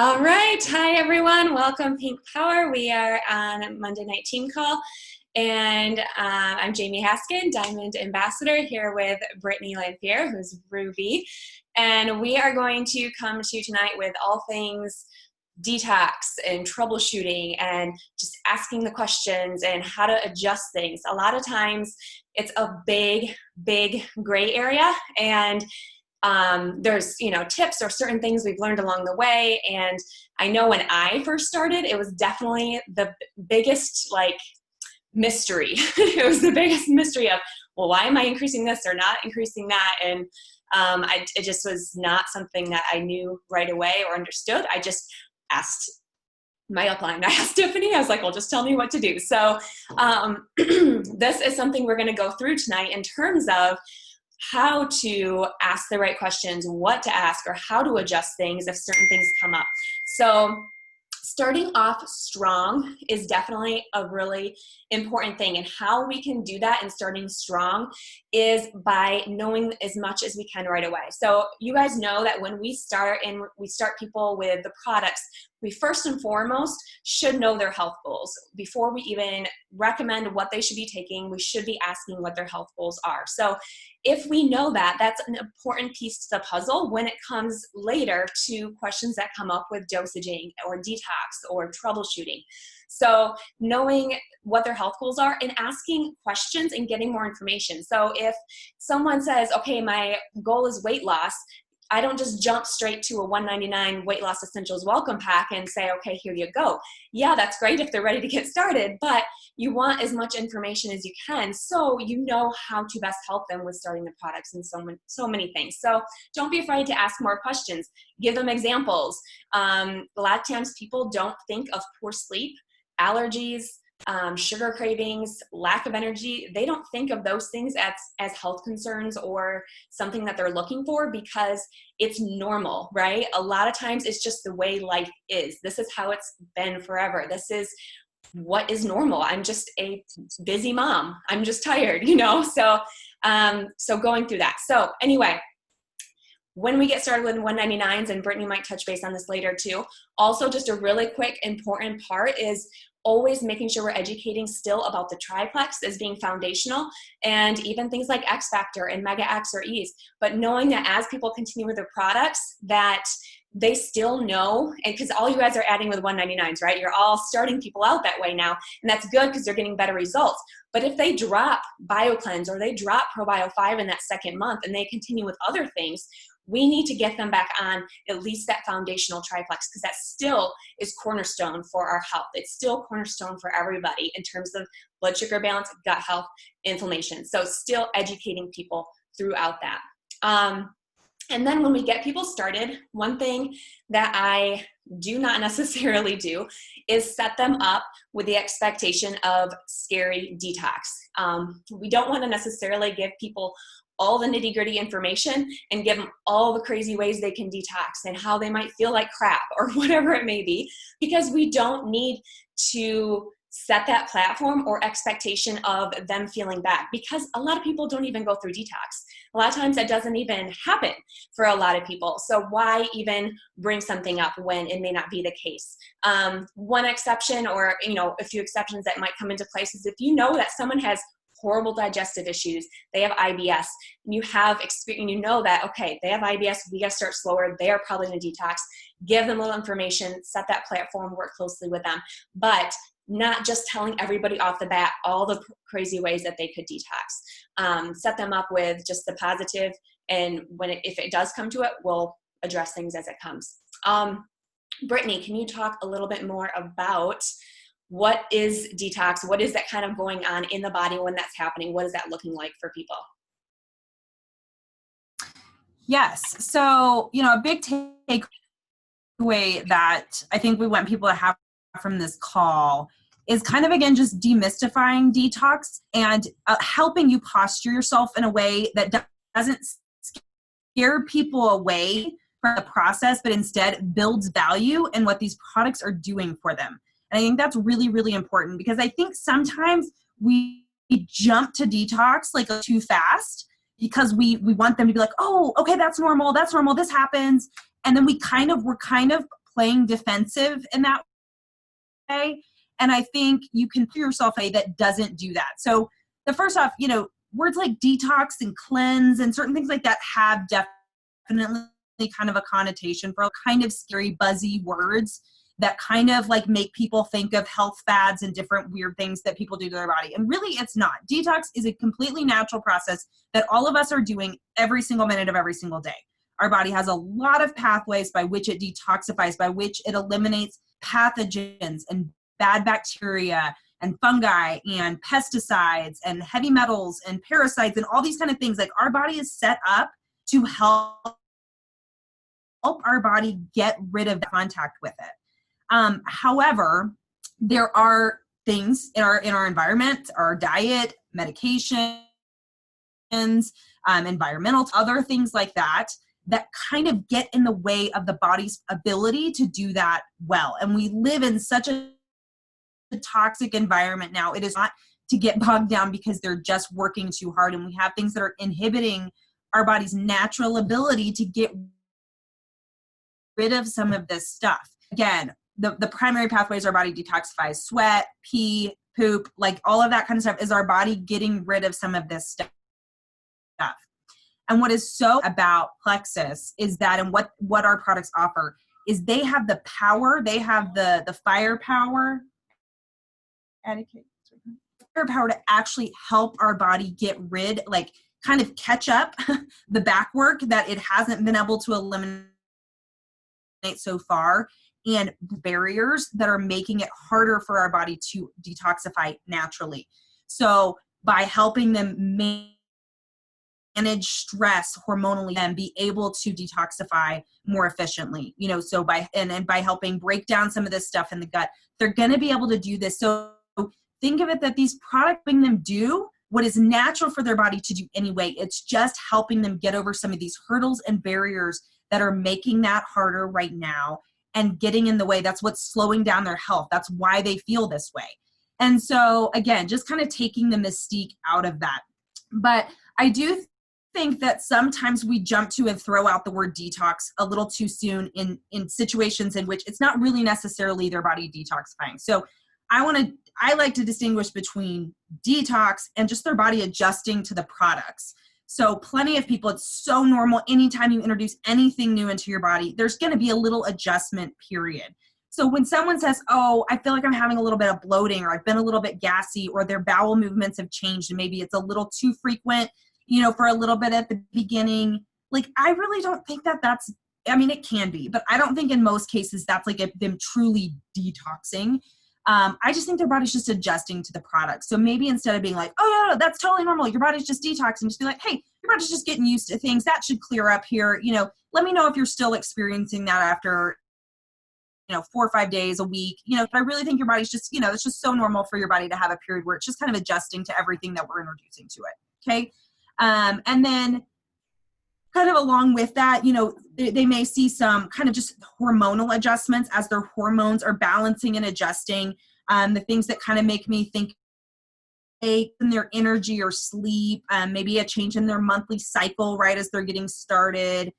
All right. Hi, everyone. Welcome, Pink Power. We are on Monday Night Team Call, and I'm Jamie Haskin, Diamond Ambassador, here with Brittany Lamphere, who's Ruby. And we are going to come to you tonight with all things detox and troubleshooting and just asking the questions and how to adjust things. A lot of times it's a big gray area, and there's tips or certain things we've learned along the way. And I know when I first started, it was definitely the biggest mystery. It was the biggest mystery of, well, why am I increasing this or not increasing that? And it just was not something that I knew right away or understood. I just asked my upline. I asked Tiffany, I was like, well, just tell me what to do. So this is something we're going to go through tonight in terms of how to ask the right questions, what to ask, or how to adjust things if certain things come up. So starting off strong is definitely a really important thing. And how we can do that in starting strong is by knowing as much as we can right away. So you guys know that when we start and we start people with the products, we first and foremost should know their health goals. Before we even recommend what they should be taking, we should be asking what their health goals are. So if we know that, that's an important piece to the puzzle when it comes later to questions that come up with dosaging or detox or troubleshooting. So knowing what their health goals are and asking questions and getting more information. So if someone says, okay, my goal is weight loss, I don't just jump straight to a $199 Weight Loss Essentials welcome pack and say, okay, here you go. Yeah, that's great if they're ready to get started, but you want as much information as you can so you know how to best help them with starting the products and so many things. So don't be afraid to ask more questions. Give them examples. A lot of times people don't think of poor sleep, allergies, sugar cravings, lack of energy. They don't think of those things as health concerns or something that they're looking for because it's normal, right? A lot of times it's just the way life is. This is how it's been forever. This is what is normal. I'm just a busy mom. I'm just tired, So going through that. So anyway, when we get started with 199s, and Brittany might touch base on this later too, also just a really quick important part is always making sure we're educating still about the triplex as being foundational, and even things like X Factor and Mega X or E's, but knowing that as people continue with their products that they still know, and because all you guys are adding with 199s, right? You're all starting people out that way now, and that's good because they're getting better results. But if they drop BioCleanse or they drop ProBio 5 in that second month and they continue with other things, we need to get them back on at least that foundational triplex, because that still is cornerstone for our health. It's still cornerstone for everybody in terms of blood sugar balance, gut health, inflammation. So still educating people throughout that. And then when we get people started, one thing that I do not necessarily do is set them up with the expectation of scary detox. We don't want to necessarily give people all the nitty-gritty information and give them all the crazy ways they can detox and how they might feel like crap or whatever it may be, because we don't need to set that platform or expectation of them feeling bad, because a lot of people don't even go through detox. A lot of times that doesn't even happen for a lot of people. So why even bring something up when it may not be the case? One exception, or a few exceptions that might come into place, is if you know that someone has horrible digestive issues, they have IBS, and you have experience, that, okay, they have IBS, we got to start slower, they are probably going to detox. Give them a little information, set that platform, work closely with them, but not just telling everybody off the bat all the crazy ways that they could detox. Set them up with just the positive, and if it does come to it, we'll address things as it comes. Brittany, can you talk a little bit more about what is detox? What is that kind of going on in the body when that's happening? What is that looking like for people? Yes. So, a big takeaway that I think we want people to have from this call is kind of, again, just demystifying detox and helping you posture yourself in a way that doesn't scare people away from the process, but instead builds value in what these products are doing for them. And I think that's really, really important, because I think sometimes we jump to detox too fast because we want them to be like, oh, okay, that's normal, this happens. And then we're kind of playing defensive in that way. And I think you can put yourself a that doesn't do that. So the first off, words like detox and cleanse and certain things like that have definitely kind of a connotation for kind of scary, buzzy words that kind of like make people think of health fads and different weird things that people do to their body. And really it's not. Detox is a completely natural process that all of us are doing every single minute of every single day. Our body has a lot of pathways by which it detoxifies, by which it eliminates pathogens and bad bacteria and fungi and pesticides and heavy metals and parasites and all these kind of things. Like our body is set up to help our body get rid of contact with it. However, there are things in our environment, our diet, medications, environmental, other things like that, that kind of get in the way of the body's ability to do that well. And we live in such a toxic environment now. It is not to get bogged down because they're just working too hard, and we have things that are inhibiting our body's natural ability to get rid of some of this stuff. Again, the primary pathways our body detoxifies: sweat, pee, poop, like all of that kind of stuff is our body getting rid of some of this stuff. And what is so about Plexus is that, and what our products offer, is they have the power, they have the firepower to actually help our body get rid, like kind of catch up the back work that it hasn't been able to eliminate so far, and barriers that are making it harder for our body to detoxify naturally. So by helping them manage stress hormonally and be able to detoxify more efficiently, so by helping break down some of this stuff in the gut, they're going to be able to do this. So think of it that these products helping them do what is natural for their body to do anyway. It's just helping them get over some of these hurdles and barriers that are making that harder right now and getting in the way. That's what's slowing down their health. That's why they feel this way. And so again, just kind of taking the mystique out of that. But I do think that sometimes we jump to and throw out the word detox a little too soon in situations in which it's not really necessarily their body detoxifying. So I like to distinguish between detox and just their body adjusting to the products. So plenty of people, it's so normal. Anytime you introduce anything new into your body, there's going to be a little adjustment period. So when someone says, oh, I feel like I'm having a little bit of bloating, or I've been a little bit gassy, or their bowel movements have changed and maybe it's a little too frequent, for a little bit at the beginning, like I really don't think that's, it can be, but I don't think in most cases that's like them truly detoxing. I just think their body's just adjusting to the product. So maybe instead of being like, oh, no, that's totally normal, your body's just detoxing, just be like, hey, your body's just getting used to things. That should clear up here. Let me know if you're still experiencing that after, 4 or 5 days, a week. I really think your body's just, it's just so normal for your body to have a period where it's just kind of adjusting to everything that we're introducing to it. Okay. And then kind of along with that, they may see some kind of just hormonal adjustments as their hormones are balancing and adjusting. The things that kind of make me think in their energy or sleep, maybe a change in their monthly cycle right as they're getting started,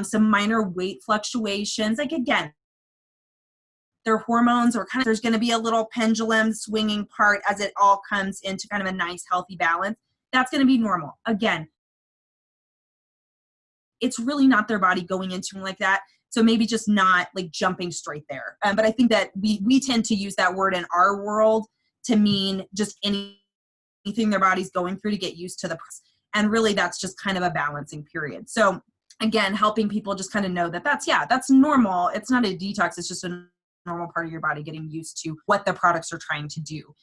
some minor weight fluctuations. Like again, their hormones are there's going to be a little pendulum swinging part as it all comes into kind of a nice healthy balance. That's going to be normal. Again, it's really not their body going into like that. So maybe just not like jumping straight there. But I think that we tend to use that word in our world to mean just anything their body's going through to get used to the process. And really that's just kind of a balancing period. So again, helping people just kind of know that that's normal. It's not a detox. It's just a normal part of your body getting used to what the products are trying to do.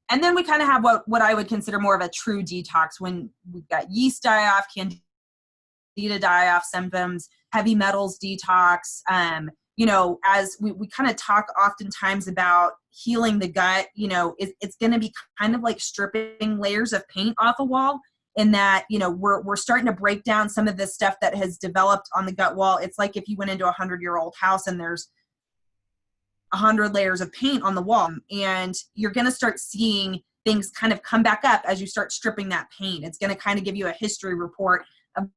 And then we kind of have what I would consider more of a true detox, when we've got yeast die-off, candida die-off symptoms, heavy metals detox. As we kind of talk oftentimes about healing the gut, it's going to be kind of like stripping layers of paint off a wall, in that, we're starting to break down some of this stuff that has developed on the gut wall. It's like if you went into a 100-year-old house and there's 100 layers of paint on the wall, and you're going to start seeing things kind of come back up as you start stripping that paint. It's going to kind of give you a history report of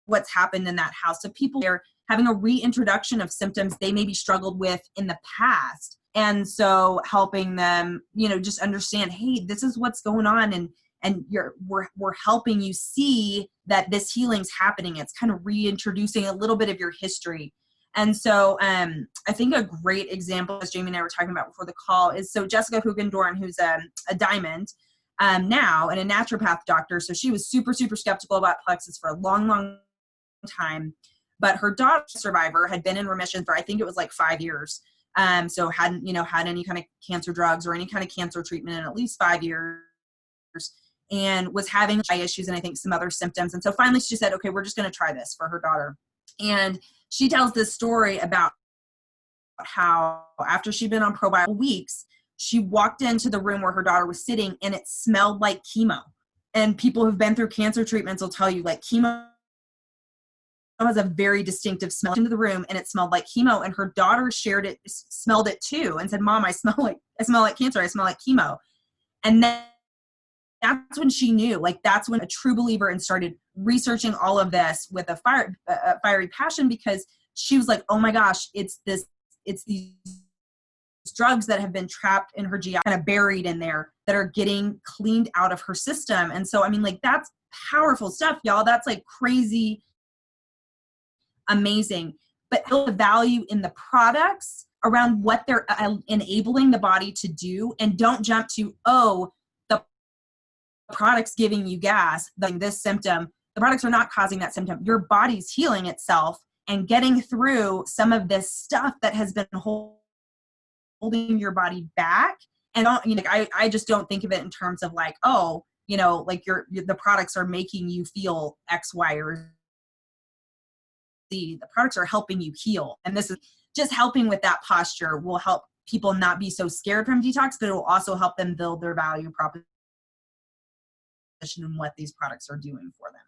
what's happened in that house. So people are having a reintroduction of symptoms they maybe struggled with in the past. And so helping them, just understand, hey, this is what's going on. And we're helping you see that this healing's happening. It's kind of reintroducing a little bit of your history. And so I think a great example, as Jamie and I were talking about before the call, is so Jessica Hugendorn, who's a diamond now and a naturopath doctor. So she was super, super skeptical about plexus for a long, long time. But her daughter, survivor, had been in remission for, I think it was like 5 years. So hadn't, had any kind of cancer drugs or any kind of cancer treatment in at least 5 years, and was having eye issues and I think some other symptoms. And so finally she said, okay, we're just going to try this for her daughter. And she tells this story about how after she'd been on probiotic weeks, she walked into the room where her daughter was sitting and it smelled like chemo. And people who've been through cancer treatments will tell you, like, chemo has a very distinctive smell into the room, and it smelled like chemo. And her daughter smelled it too, and said, Mom, I smell like cancer. I smell like chemo. And then that's when she knew, like, that's when a true believer and started researching all of this with a fiery passion, because she was like, oh my gosh, it's these drugs that have been trapped in her GI, kind of buried in there, that are getting cleaned out of her system. And so, I mean, like, that's powerful stuff, y'all. That's like crazy amazing. But the value in the products around what they're enabling the body to do, and don't jump to, oh, the product's giving you gas, this symptom. The products are not causing that symptom. Your body's healing itself and getting through some of this stuff that has been holding your body back. And I just don't think of it in terms of like, oh, like the products are making you feel X, Y, or Z. The products are helping you heal. And this is just helping with that posture will help people not be so scared from detox, but it will also help them build their value proposition and what these products are doing for them.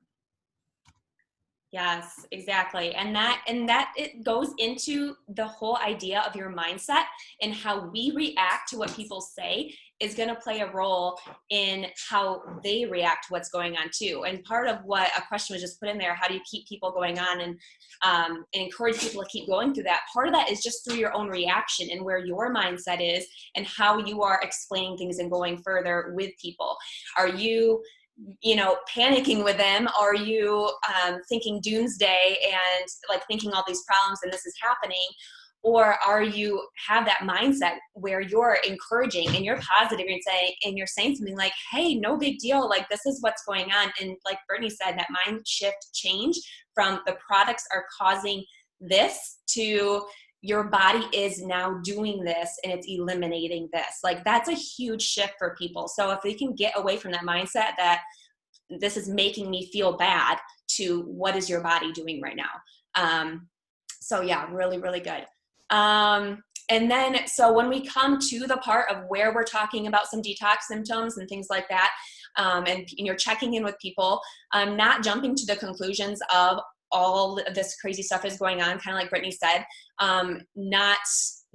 Yes, exactly. And that it goes into the whole idea of your mindset, and how we react to what people say is going to play a role in how they react to what's going on too. And part of what a question was just put in there, how do you keep people going on and encourage people to keep going through that? Part of that is just through your own reaction and where your mindset is and how you are explaining things and going further with people. Are you panicking with them? Are you thinking doomsday and like thinking all these problems and this is happening? Or are you have that mindset where you're encouraging and you're positive and you're saying something like, hey, no big deal. Like, this is what's going on. And like Brittany said, that mind shift change from the products are causing this to your body is now doing this and it's eliminating this. Like, that's a huge shift for people. So if they can get away from that mindset that this is making me feel bad, to what is your body doing right now? So yeah, really, really good. And then, so when we come to the part of where we're talking about some detox symptoms and things like that, and you're checking in with people, not jumping to the conclusions of all of this crazy stuff is going on, kind of like Brittany said,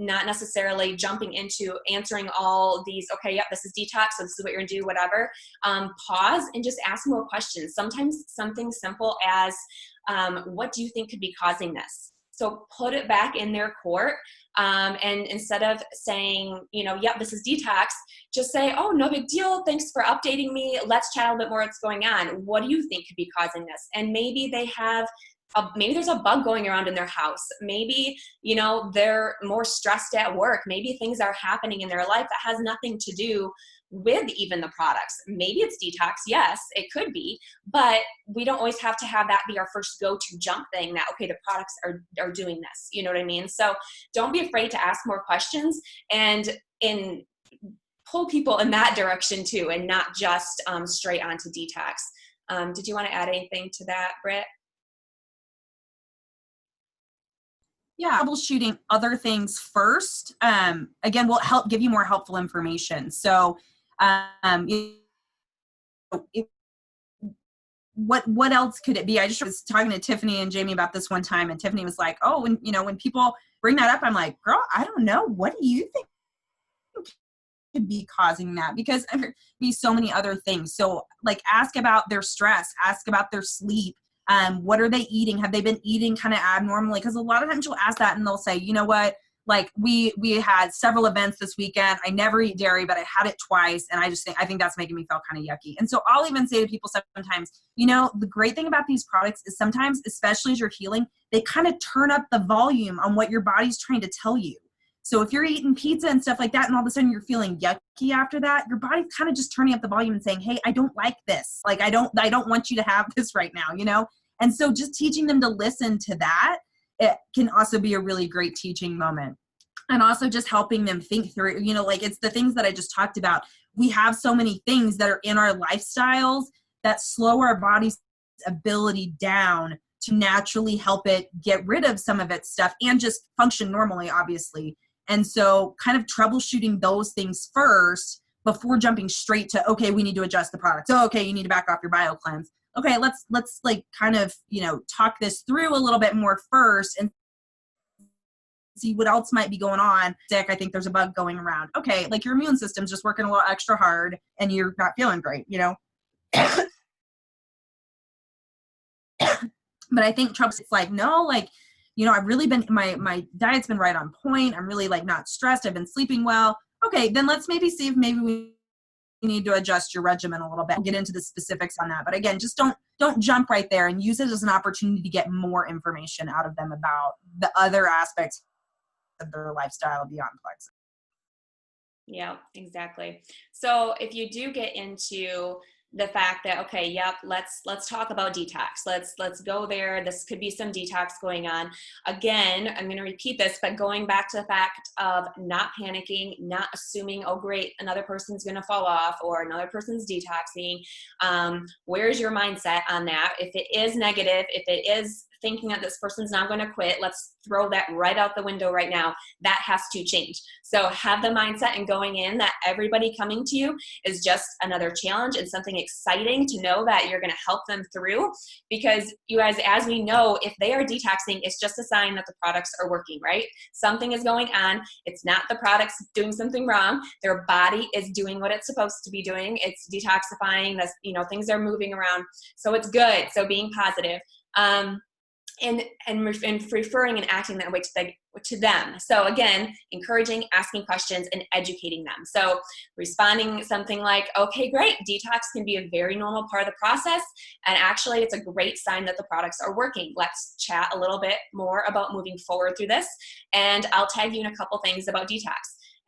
not necessarily jumping into answering all these, okay, yep, this is detox, so this is what you're gonna do, whatever. Pause and just ask more questions. Sometimes something simple as, what do you think could be causing this? So put it back in their court, and instead of saying, yep, this is detox, just say, oh, no big deal. Thanks for updating me. Let's chat a little bit more what's going on. What do you think could be causing this? And maybe they have, maybe there's a bug going around in their house. Maybe, they're more stressed at work. Maybe things are happening in their life that has nothing to do with even the products. Maybe it's detox. Yes, it could be, but we don't always have to have that be our first go-to jump thing that, okay, the products are doing this. You know what I mean? So don't be afraid to ask more questions and pull people in that direction too, and not just straight onto detox. Did you want to add anything to that, Britt? Yeah, troubleshooting other things first, again, will help give you more helpful information. So, what else could it be? I just was talking to Tiffany and Jamie about this one time, and Tiffany was like, oh, when people bring that up, I'm like, girl, I don't know. What do you think could be causing that? Because there could be so many other things. So like, ask about their stress, ask about their sleep, What are they eating? Have they been eating kind of abnormally? Because a lot of times you'll ask that and they'll say, you know what, like we had several events this weekend. I never eat dairy, but I had it twice. And I think that's making me feel kind of yucky. And so I'll even say to people sometimes, you know, the great thing about these products is sometimes, especially as you're healing, they kind of turn up the volume on what your body's trying to tell you. So if you're eating pizza and stuff like that, and all of a sudden you're feeling yucky after that, your body's kind of just turning up the volume and saying, hey, I don't like this. Like, I don't want you to have this right now, you know? And so just teaching them to listen to that, it can also be a really great teaching moment. And also just helping them think through, you know, like it's the things that I just talked about. We have so many things that are in our lifestyles that slow our body's ability down to naturally help it get rid of some of its stuff and just function normally, obviously. And so kind of troubleshooting those things first before jumping straight to, okay, we need to adjust the product. So, okay, you need to back off your bio cleanse. Okay, let's like kind of, you know, talk this through a little bit more first and see what else might be going on. Sick, I think there's a bug going around. Okay, like your immune system's just working a little extra hard and you're not feeling great, you know? But I think Trump's like, no, like, you know, I've really been, my diet's been right on point. I'm really like not stressed. I've been sleeping well. Okay, then let's maybe see if maybe we need to adjust your regimen a little bit. We'll get into the specifics on that. But again, just don't jump right there and use it as an opportunity to get more information out of them about the other aspects of their lifestyle beyond flex. Yeah, exactly. So if you do get into the fact that, okay, yep, let's talk about detox. Let's go there. This could be some detox going on. Again, I'm going to repeat this, but going back to the fact of not panicking, not assuming, oh great, another person's going to fall off or another person's detoxing. Where's your mindset on that? If it is negative, if it is thinking that this person's not going to quit, let's throw that right out the window right now. That has to change. So have the mindset and going in that everybody coming to you is just another challenge and something exciting to know that you're going to help them through, because you guys, as we know, if they are detoxing, it's just a sign that the products are working, right? Something is going on. It's not the products doing something wrong. Their body is doing what it's supposed to be doing. It's detoxifying. That's, you know, things are moving around. So it's good. So being positive. And referring and acting that way to them. So again, encouraging, asking questions, and educating them. So responding something like, okay, great, detox can be a very normal part of the process, and actually it's a great sign that the products are working. Let's chat a little bit more about moving forward through this, and I'll tag you in a couple things about detox.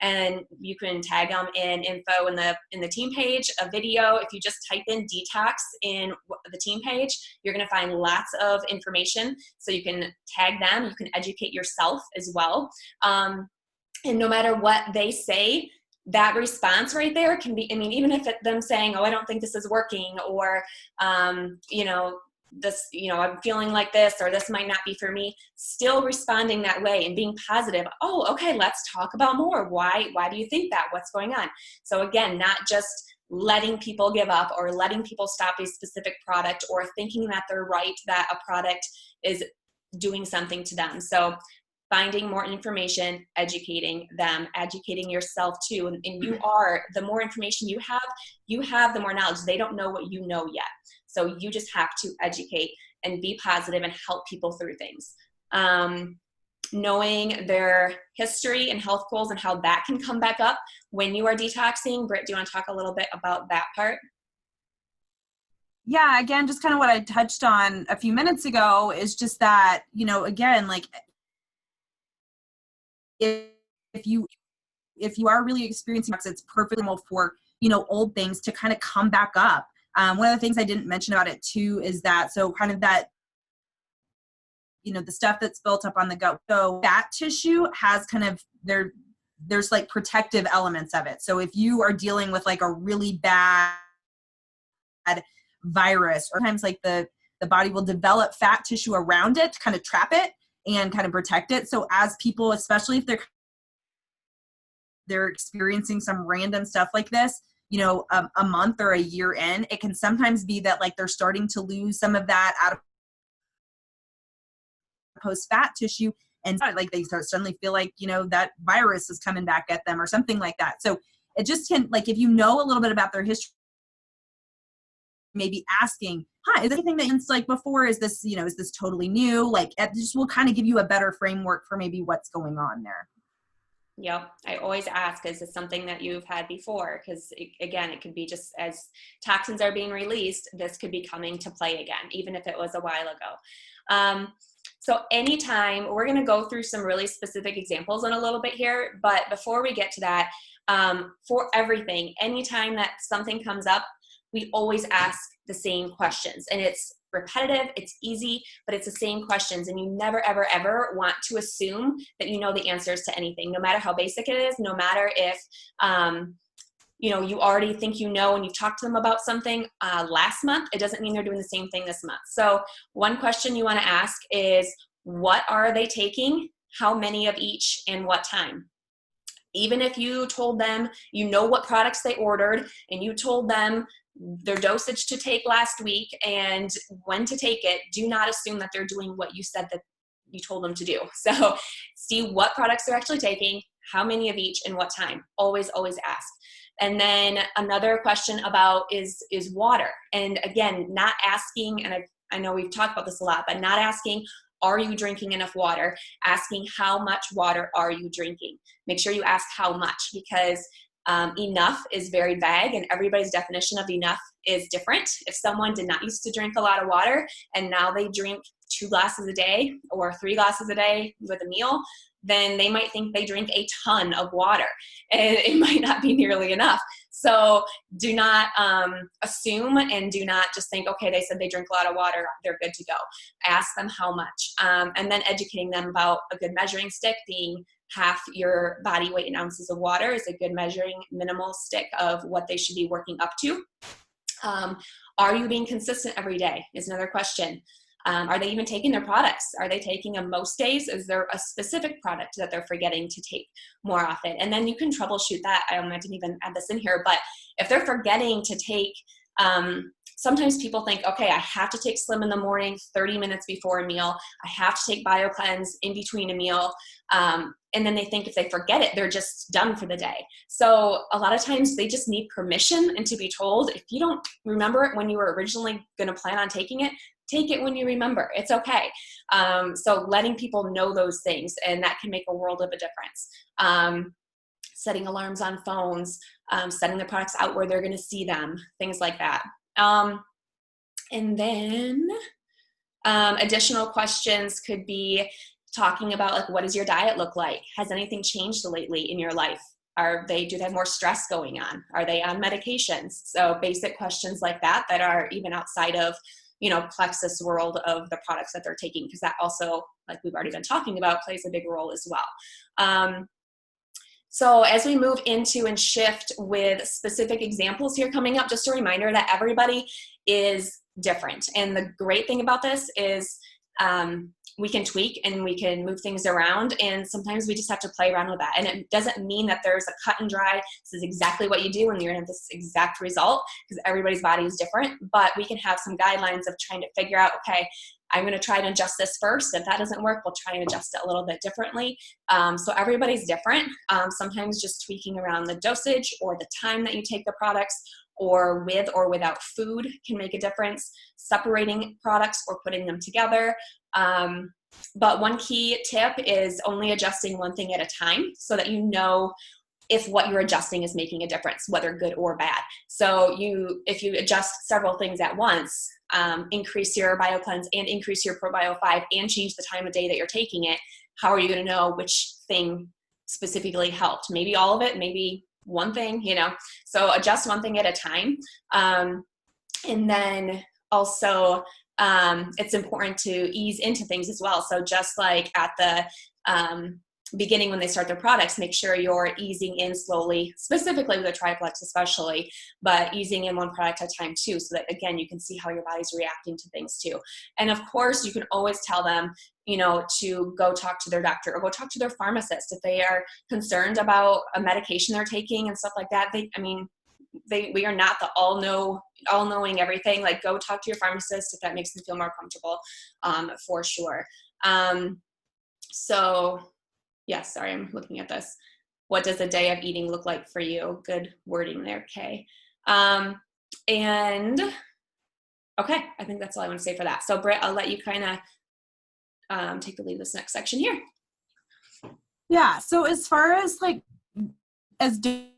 And you can tag them in info in the team page, a video. If you just type in detox in the team page, you're going to find lots of information. So you can tag them. You can educate yourself as well. And no matter what they say, that response right there can be, I mean, even if them saying, oh, I don't think this is working, or, you know, this, you know, I'm feeling like this, or this might not be for me, still responding that way and being positive. Oh, okay, let's talk about more. Why do you think that? What's going on? So again, not just letting people give up or letting people stop a specific product or thinking that they're right, that a product is doing something to them. So finding more information, educating them, educating yourself too. And you are, the more information you have the more knowledge. They don't know what you know yet. So you just have to educate and be positive and help people through things. Knowing their history and health goals and how that can come back up when you are detoxing. Britt, do you want to talk a little bit about that part? Yeah, again, just kind of what I touched on a few minutes ago is just that, you know, again, like if you are really experiencing it, it's perfectly normal for, you know, old things to kind of come back up. One of the things I didn't mention about it too is that, so kind of that, you know, the stuff that's built up on the gut. So fat tissue has kind of, there's like protective elements of it. So if you are dealing with like a really bad virus, or times like the body will develop fat tissue around it to kind of trap it and kind of protect it. So as people, especially if they're experiencing some random stuff like this, you know, a month or a year in, it can sometimes be that like they're starting to lose some of that adipose fat tissue, and like they suddenly feel like, you know, that virus is coming back at them or something like that. So it just can, like, if you know a little bit about their history maybe asking, hi, is there anything that it's like before? Is this, is this totally new? Like, it just will kind of give you a better framework for maybe what's going on there. Yep. I always ask, is this something that you've had before? Because again, it could be just as toxins are being released, this could be coming to play again, even if it was a while ago. So anytime, we're going to go through some really specific examples in a little bit here, but before we get to that, for everything, anytime that something comes up, we always ask the same questions, and it's repetitive, it's easy, but it's the same questions, and you never, ever, ever want to assume that you know the answers to anything, no matter how basic it is, no matter if, you already think you know and you've talked to them about something last month, it doesn't mean they're doing the same thing this month. So one question you want to ask is, what are they taking? How many of each and what time? Even if you told them you know what products they ordered and you told them their dosage to take last week and when to take it, do not assume that they're doing what you said that you told them to do. So see what products they're actually taking, how many of each, and what time. Always, always ask. And then another question about is water. And again, not asking, and I know we've talked about this a lot, but not asking, are you drinking enough water? Asking, how much water are you drinking? Make sure you ask how much, because enough is very vague, and everybody's definition of enough is different. If someone did not used to drink a lot of water and now they drink 2 glasses a day or 3 glasses a day with a meal, then they might think they drink a ton of water, and it might not be nearly enough. So do not assume, and do not just think, okay, they said they drink a lot of water, they're good to go. Ask them how much, and then educating them about a good measuring stick being half your body weight in ounces of water is a good measuring minimal stick of what they should be working up to. Are you being consistent every day is another question. Are they even taking their products? Are they taking them most days? Is there a specific product that they're forgetting to take more often? And then you can troubleshoot that. I didn't even add this in here, but if they're forgetting to take, sometimes people think, okay, I have to take Slim in the morning, 30 minutes before a meal. I have to take BioCleanse in between a meal. And then they think if they forget it, they're just done for the day. So a lot of times they just need permission and to be told, if you don't remember it when you were originally going to plan on taking it, take it when you remember. It's okay. So letting people know those things, and that can make a world of a difference. Setting alarms on phones, setting the products out where they're going to see them, things like that. And then additional questions could be talking about, like, what does your diet look like? Has anything changed lately in your life? Do they have more stress going on? Are they on medications? So basic questions like that are even outside of, Plexus world of the products that they're taking, because that also, like we've already been talking about, plays a big role as well. So as we move into and shift with specific examples here coming up, just a reminder that everybody is different. And the great thing about this is we can tweak and we can move things around, and sometimes we just have to play around with that. And it doesn't mean that there's a cut and dry, this is exactly what you do and you're going to have this exact result, because everybody's body is different. But we can have some guidelines of trying to figure out, okay, I'm going to try to adjust this first. If that doesn't work, we'll try and adjust it a little bit differently. So everybody's different. Sometimes just tweaking around the dosage or the time that you take the products, or with or without food, can make a difference. Separating products or putting them together. But one key tip is only adjusting one thing at a time, so that you know if what you're adjusting is making a difference, whether good or bad. So if you adjust several things at once, increase your BioCleanse and increase your ProBio 5 and change the time of day that you're taking it, how are you going to know which thing specifically helped? Maybe all of it, maybe one thing, so adjust one thing at a time. And then also, it's important to ease into things as well. So just like at the beginning when they start their products, make sure you're easing in slowly, specifically with a triplex especially, but easing in one product at a time too, so that, again, you can see how your body's reacting to things too. And of course, you can always tell them, to go talk to their doctor or go talk to their pharmacist if they are concerned about a medication they're taking and stuff like that. We are not the all-knowing everything. Like, go talk to your pharmacist if that makes them feel more comfortable, for sure. So, yeah, sorry, I'm looking at this. What does a day of eating look like for you? Good wording there, Kay. And Okay, I think that's all I want to say for that. So Britt, I'll let you kind of take the lead of this next section here. Yeah. So as far as like, as dosing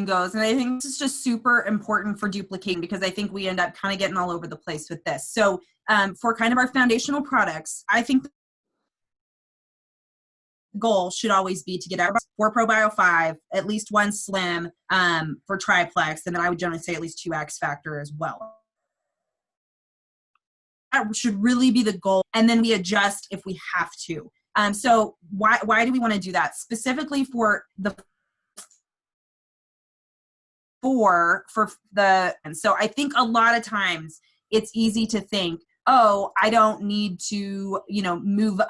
goes, and I think this is just super important for duplicating because I think we end up kind of getting all over the place with this. So for kind of our foundational products, I think the goal should always be to get out 4 Probio 5, at least 1 Slim for triplex, and then I would generally say at least 2 X Factor as well. That should really be the goal, and then we adjust if we have to. So why do we want to do that? Specifically for the and so I think a lot of times it's easy to think, oh, I don't need to, move,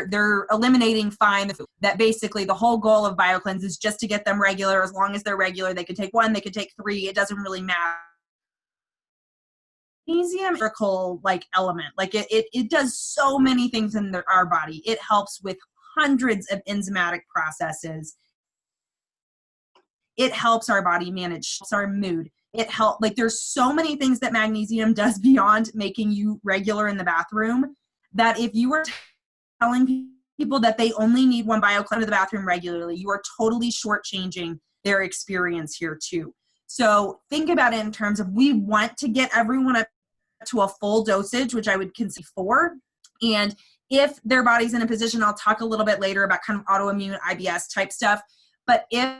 they're eliminating fine. That basically the whole goal of BioCleanse is just to get them regular. As long as they're regular, they could take 1, they could take 3. It doesn't really matter. Magnesium like element, like it does so many things in our body. It helps with hundreds of enzymatic processes. It helps our body manage our mood. It helps, like there's so many things that magnesium does beyond making you regular in the bathroom, that if you were telling people that they only need 1 BioCleanse in the bathroom regularly, you are totally shortchanging their experience here too. So think about it in terms of, we want to get everyone up to a full dosage, which I would consider 4. And if their body's in a position, I'll talk a little bit later about kind of autoimmune IBS type stuff, but if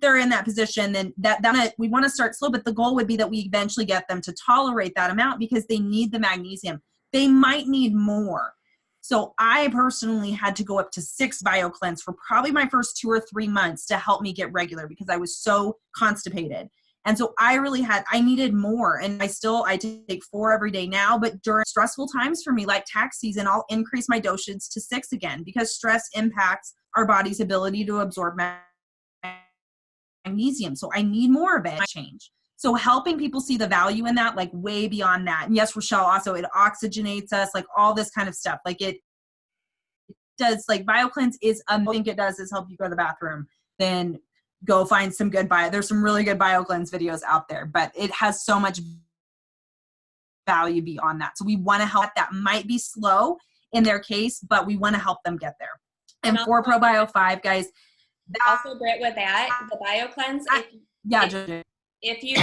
they're in that position, then that we want to start slow, but the goal would be that we eventually get them to tolerate that amount because they need the magnesium. They might need more. So I personally had to go up to 6 BioCleanse for probably my first 2 or 3 months to help me get regular because I was so constipated. And so I needed more, and I take 4 every day now, but during stressful times for me, like tax season, I'll increase my dosage to 6 again because stress impacts our body's ability to absorb magnesium. So I need more of it. Change. So helping people see the value in that, like way beyond that. And yes, Rochelle, also it oxygenates us, like all this kind of stuff. Like it does, like BioCleanse is, I think it does is help you go to the bathroom. Then go find some good there's some really good BioCleanse videos out there, but it has so much value beyond that. So we want to help. That might be slow in their case, but we want to help them get there. And for Probio 5, guys. Also, Britt, with that, the BioCleanse, if you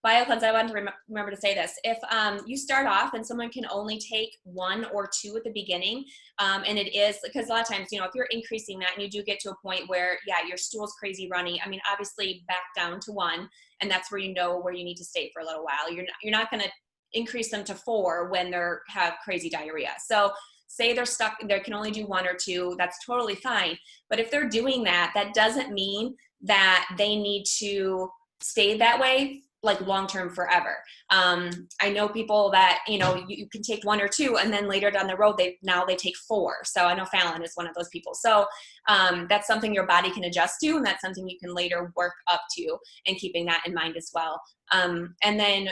BioCleanse, I want to remember to say this. If you start off and someone can only take 1 or 2 at the beginning, and it is, because a lot of times, if you're increasing that and you do get to a point where, your stool's crazy runny, I mean, obviously back down to 1, and that's where you know where you need to stay for a little while. You're not going to increase them to 4 when they're have crazy diarrhea. So say they're stuck, they can only do 1 or 2, that's totally fine. But if they're doing that, that doesn't mean that they need to stay that way like long-term forever. I know people that, you can take 1 or 2 and then later down the road, they take 4. So I know Fallon is one of those people. So that's something your body can adjust to, and that's something you can later work up to, and keeping that in mind as well. And then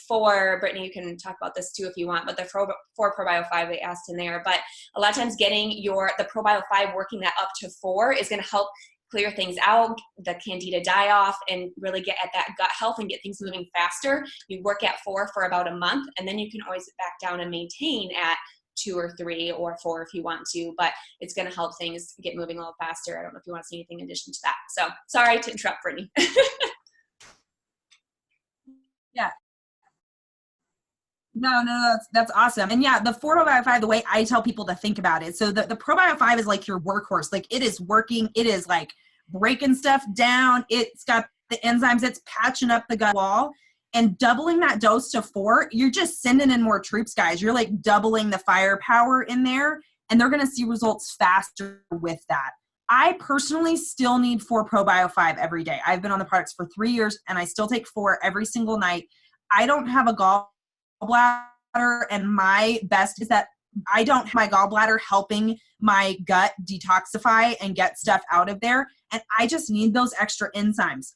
for Brittany, you can talk about this too if you want, but the 4 Probio 5 they asked in there, but a lot of times getting the Probio 5, working that up to 4 is going to help clear things out, the candida die off, and really get at that gut health and get things moving faster. You work at 4 for about a month, and then you can always back down and maintain at 2 or 3 or 4 if you want to, but it's going to help things get moving a little faster. I don't know if you want to see anything in addition to that. So sorry to interrupt, Brittany. Yeah. No, that's awesome. And yeah, the 4 Probio 5, the way I tell people to think about it. So the Probio 5 is like your workhorse. Like it is working. It is like breaking stuff down. It's got the enzymes. It's patching up the gut wall. And doubling that dose to 4, you're just sending in more troops, guys. You're like doubling the firepower in there, and they're going to see results faster with that. I personally still need 4 Probio 5 every day. I've been on the products for 3 years, and I still take 4 every single night. I don't have a gallbladder, and my best is that I don't have my gallbladder helping my gut detoxify and get stuff out of there, and I just need those extra enzymes.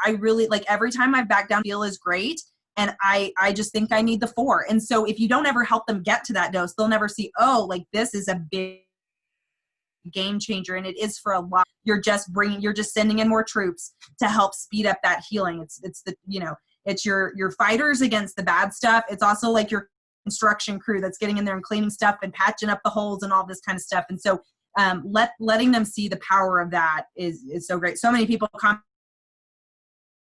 I really, like, every time I've backed down, feel is great, and I just think I need the 4. And so if you don't ever help them get to that dose, they'll never see, oh, like, this is a big game changer, and it is for a lot. You're just sending in more troops to help speed up that healing. It's the, it's your fighters against the bad stuff. It's also like your construction crew that's getting in there and cleaning stuff and patching up the holes and all this kind of stuff. And so letting them see the power of that is so great. So many people coming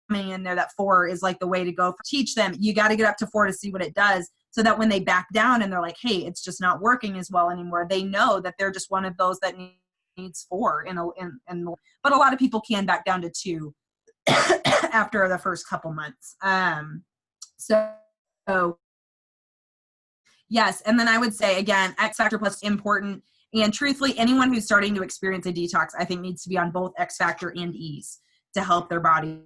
in there that 4 is like the way to go. Teach them, you got to get up to 4 to see what it does, so that when they back down and they're like, hey, it's just not working as well anymore, they know that they're just one of those that needs 4. But a lot of people can back down to 2 after the first couple months. So yes. And then I would say, again, X Factor Plus important. And truthfully, anyone who's starting to experience a detox, I think, needs to be on both X Factor and Ease to help their body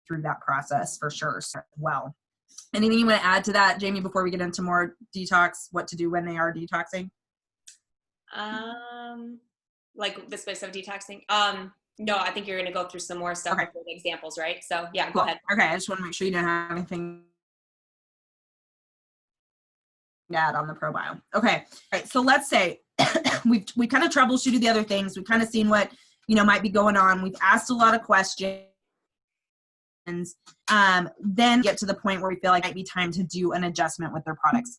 through that process for sure. So, well, anything you want to add to that, Jamie, before we get into more detox, what to do when they are detoxing? Like the space of detoxing? No, I think you're going to go through some more stuff with examples, right? So yeah, cool. Go ahead. Okay. I just want to make sure you don't have anything to add on the ProBio. Okay. All right. So let's say we kind of troubleshooted the other things. We've kind of seen what, might be going on. We've asked a lot of questions. Then get to the point where we feel like it might be time to do an adjustment with their products.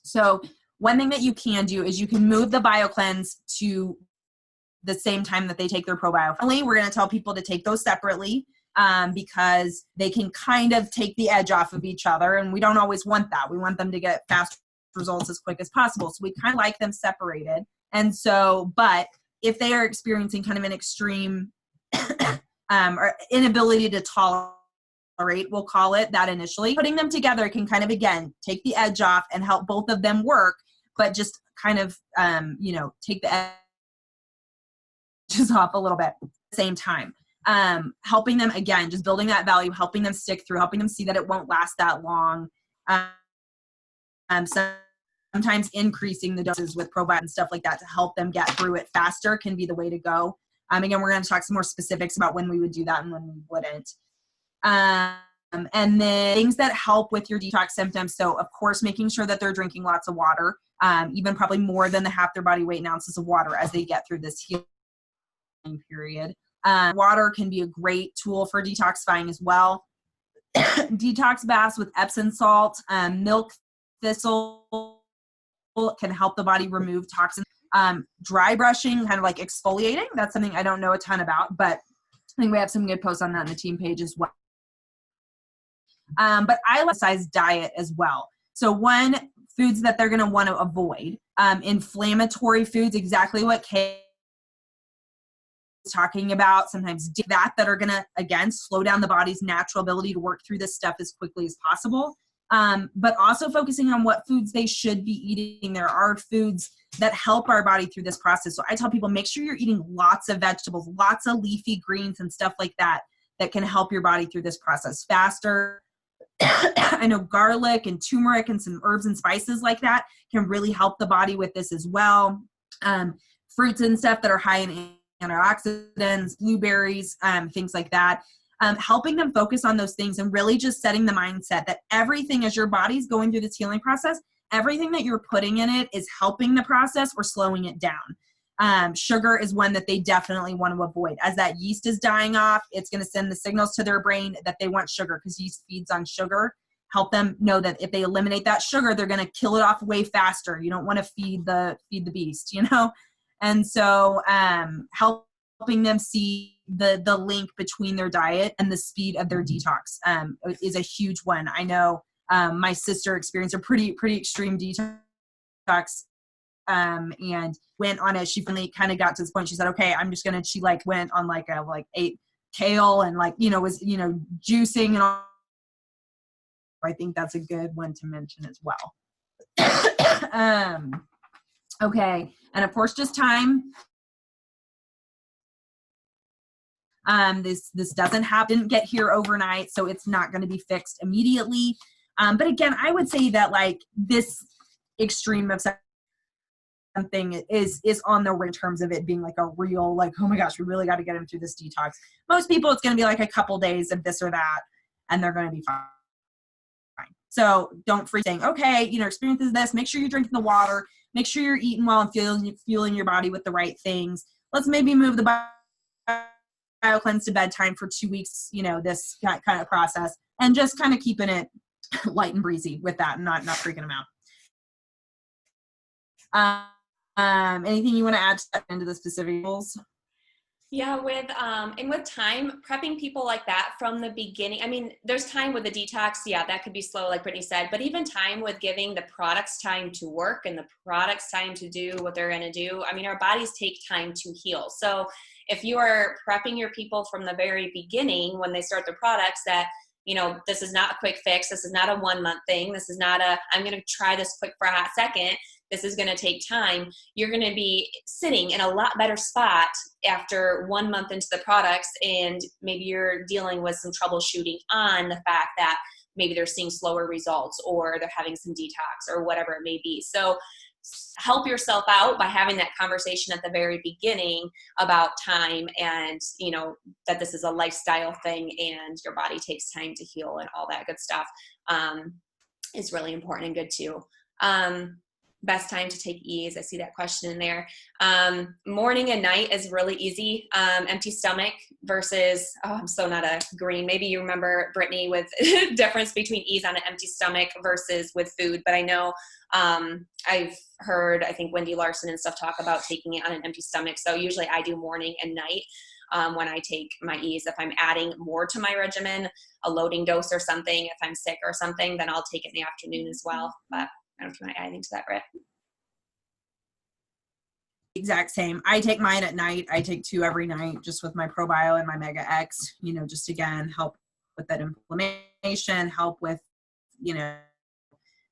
So one thing that you can do is you can move the BioCleanse to the same time that they take their ProBio. We're going to tell people to take those separately because they can kind of take the edge off of each other, and we don't always want that. We want them to get fast results as quick as possible. So we kind of like them separated. And so, but if they are experiencing kind of an extreme or inability to tolerate, we'll call it that initially, putting them together can kind of, again, take the edge off and help both of them work, but just kind of, take the edges off a little bit at the same time. Helping them, again, just building that value, helping them stick through, helping them see that it won't last that long. Sometimes increasing the doses with probiotics and stuff like that to help them get through it faster can be the way to go. Again, we're going to talk some more specifics about when we would do that and when we wouldn't. And then things that help with your detox symptoms. So, of course, making sure that they're drinking lots of water, even probably more than the half their body weight in ounces of water as they get through this healing period. Water can be a great tool for detoxifying as well. Detox baths with Epsom salt, milk thistle can help the body remove toxins. Dry brushing, kind of like exfoliating, that's something I don't know a ton about, but I think we have some good posts on that on the team page as well. But I emphasize diet as well. So one, foods that they're going to want to avoid. Inflammatory foods, exactly what Kay was talking about, sometimes that are going to, again, slow down the body's natural ability to work through this stuff as quickly as possible. But also focusing on what foods they should be eating. There are foods that help our body through this process. So I tell people, make sure you're eating lots of vegetables, lots of leafy greens and stuff like that, that can help your body through this process faster. I know garlic and turmeric and some herbs and spices like that can really help the body with this as well. Fruits and stuff that are high in antioxidants, blueberries, things like that. Helping them focus on those things and really just setting the mindset that everything, as your body's going through this healing process, everything that you're putting in it is helping the process or slowing it down. Sugar is one that they definitely want to avoid. As that yeast is dying off, it's going to send the signals to their brain that they want sugar, because yeast feeds on sugar. Help them know that if they eliminate that sugar, they're going to kill it off way faster. You don't want to feed the beast, And so helping them see the link between their diet and the speed of their detox is a huge one. I know my sister experienced a pretty extreme detox and went on it. She finally kind of got to this point. She said, okay, she went on ate kale and was, juicing and all. I think that's a good one to mention as well. Okay. And of course, just time. This didn't get here overnight, so it's not going to be fixed immediately. But again, I would say that this extreme of something is on the way in terms of it being a real, oh my gosh, we really got to get them through this detox. Most people, it's going to be a couple days of this or that, and they're going to be fine. So don't freak saying, okay, experience is this, make sure you're drinking the water, make sure you're eating well and fueling your body with the right things. Let's maybe move the bio cleanse to bedtime for 2 weeks, this kind of process, and just kind of keeping it light and breezy with that and not freaking them out. Anything you want to add into the specific rules? Yeah, with time, prepping people like that from the beginning. I mean, there's time with the detox. Yeah, that could be slow, like Brittany said, but even time with giving the products time to work and the products time to do what they're going to do. I mean, our bodies take time to heal. So if you are prepping your people from the very beginning when they start their products that, this is not a quick fix. This is not a 1 month thing. This is not I'm going to try this quick for a hot second. This is going to take time. You're going to be sitting in a lot better spot after 1 month into the products, and maybe you're dealing with some troubleshooting on the fact that maybe they're seeing slower results or they're having some detox or whatever it may be. So help yourself out by having that conversation at the very beginning about time and, that this is a lifestyle thing and your body takes time to heal and all that good stuff is really important and good too. Best time to take E's. I see that question in there. Morning and night is really easy. Empty stomach versus, I'm so not a green. Maybe you remember, Brittany, with difference between E's on an empty stomach versus with food. But I know I've heard, I think Wendy Larson and stuff talk about taking it on an empty stomach. So usually I do morning and night when I take my E's. If I'm adding more to my regimen, a loading dose or something, if I'm sick or something, then I'll take it in the afternoon as well. But I don't know if you want to add anything to that, Britt. Exact same. I take mine at night. I take 2 every night just with my ProBio and my Mega X, just again, help with that inflammation, help with,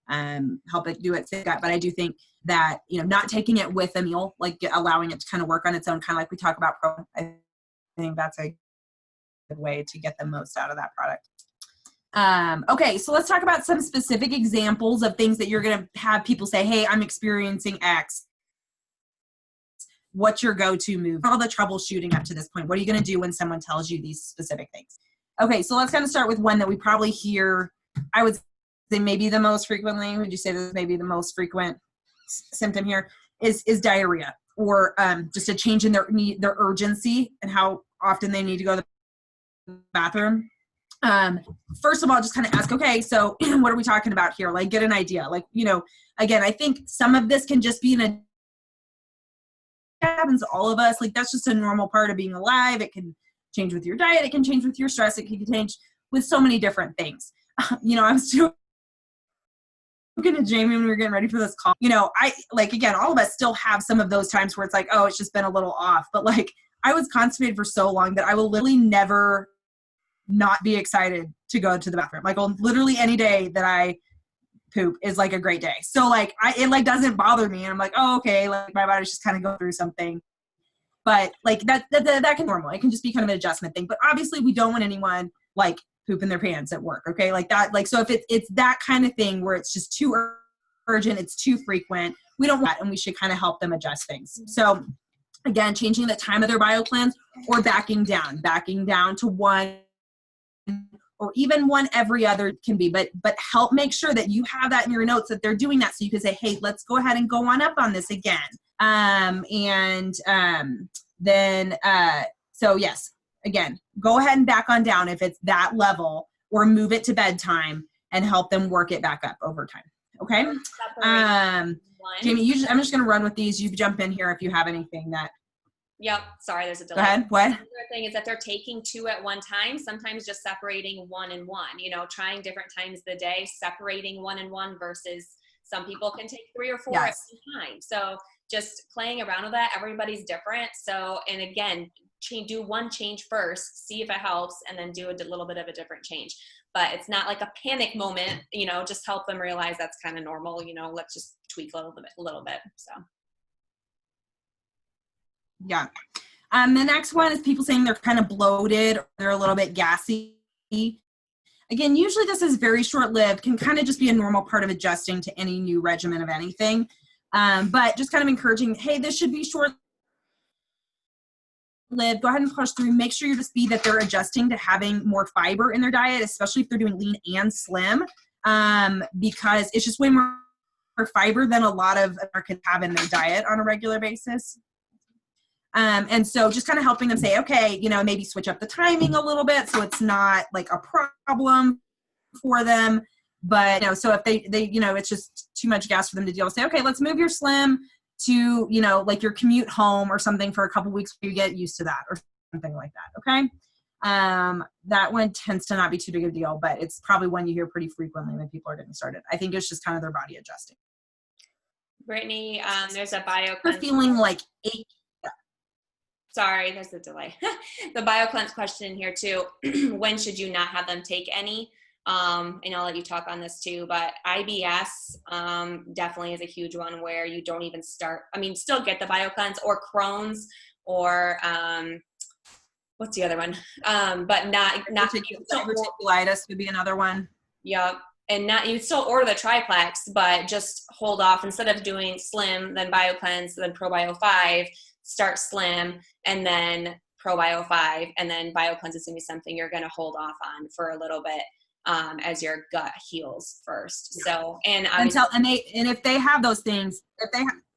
help it do its thing. But I do think that, not taking it with a meal, like allowing it to kind of work on its own, kind of like we talk about I think that's a good way to get the most out of that product. Okay, so let's talk about some specific examples of things that you're going to have people say, hey, I'm experiencing X. What's your go-to move? All the troubleshooting up to this point. What are you going to do when someone tells you these specific things? Okay, so let's kind of start with one that we probably hear, I would say maybe the most frequently. Would you say this is maybe the most frequent symptom here is diarrhea, or just a change in their urgency and how often they need to go to the bathroom. First of all, just kind of ask, okay, so what are we talking about here? Like, get an idea. Like, again, I think some of this can just be it happens to all of us. Like, that's just a normal part of being alive. It can change with your diet. It can change with your stress. It can change with so many different things. I was talking to Jamie when we were getting ready for this call. Again, all of us still have some of those times where it's like, oh, it's just been a little off. But like, I was constipated for so long that I will literally never not be excited to go to the bathroom. Like, on literally any day that I poop is like a great day. So like, it doesn't bother me. And I'm like, oh, okay. Like, my body's just kind of going through something. But like that can be normal. It can just be kind of an adjustment thing. But obviously we don't want anyone like pooping their pants at work. Okay. Like that, like, so if it's that kind of thing where it's just too urgent, it's too frequent, we don't want that, and we should kind of help them adjust things. So again, changing the time of their bio cleanse, or backing down to one, or even one every other can be, but help make sure that you have that in your notes that they're doing that, so you can say, hey, let's go ahead and go on up on this again. So yes, again, go ahead and back on down if it's that level, or move it to bedtime and help them work it back up over time. Okay. Jamie, I'm just going to run with these. You jump in here if you have anything that. Yep. Sorry, there's a delay. Go ahead. What? Another thing is that they're taking 2 at one time, sometimes just separating 1 and 1, trying different times of the day, separating 1 and 1 versus some people can take 3 or 4 yes. at one time. So just playing around with that. Everybody's different. So, and again, do one change first, see if it helps, and then do a little bit of a different change. But it's not like a panic moment, just help them realize that's kind of normal. Let's just tweak a little bit. So. Yeah. The next one is people saying they're kind of bloated, or they're a little bit gassy. Again, usually this is very short-lived, can kind of just be a normal part of adjusting to any new regimen of anything. But just kind of encouraging, hey, this should be short-lived. Go ahead and push through. Make sure you're the speed that they're adjusting to having more fiber in their diet, especially if they're doing lean and slim. because it's just way more fiber than a lot of Americans have in their diet on a regular basis. And so just kind of helping them say, okay, maybe switch up the timing a little bit so it's not like a problem for them. But, so if they it's just too much gas for them to deal with, say, okay, let's move your slim to, like your commute home or something for a couple weeks before you get used to that or something like that. Okay. That one tends to not be too big of a deal, but it's probably one you hear pretty frequently when people are getting started. I think it's just kind of their body adjusting. Brittany, there's a bio. They're feeling like ache. Sorry, there's a delay. The BioCleanse question in here too. When should you not have them take any? And I'll let you talk on this too, but IBS definitely is a huge one where you don't even start. I mean, still get the BioCleanse or Crohn's or what's the other one? But not diverticulitis would be another one. Yep. And not, you still order the triplex, but just hold off instead of doing Slim, then BioCleanse, then ProBio 5. Start Slim and then ProBio 5, and then BioCleanse is going to be something you're going to hold off on for a little bit as your gut heals first. So, and if they have those things,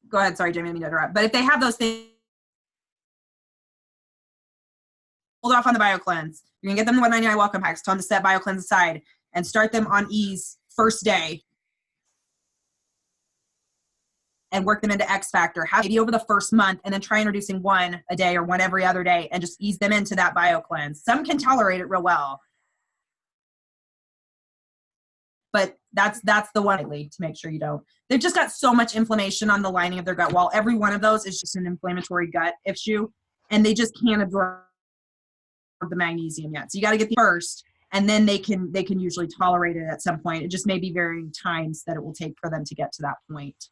go ahead. Sorry, Jamie, I didn't mean to interrupt. But if they have those things, hold off on the BioCleanse. You're gonna get them the 199 welcome packs. Tell them to set BioCleanse aside and start them on ease first day. And work them into X Factor, maybe over the first month, and then try introducing one a day or one every other day and just ease them into that BioCleanse. Some can tolerate it real well. But that's the one to make sure you don't. They've just got so much inflammation on the lining of their gut wall. Every one of those is just an inflammatory gut issue, and they just can't absorb the magnesium yet. So you got to get the first, and then they can usually tolerate it at some point. It just may be varying times that it will take for them to get to that point.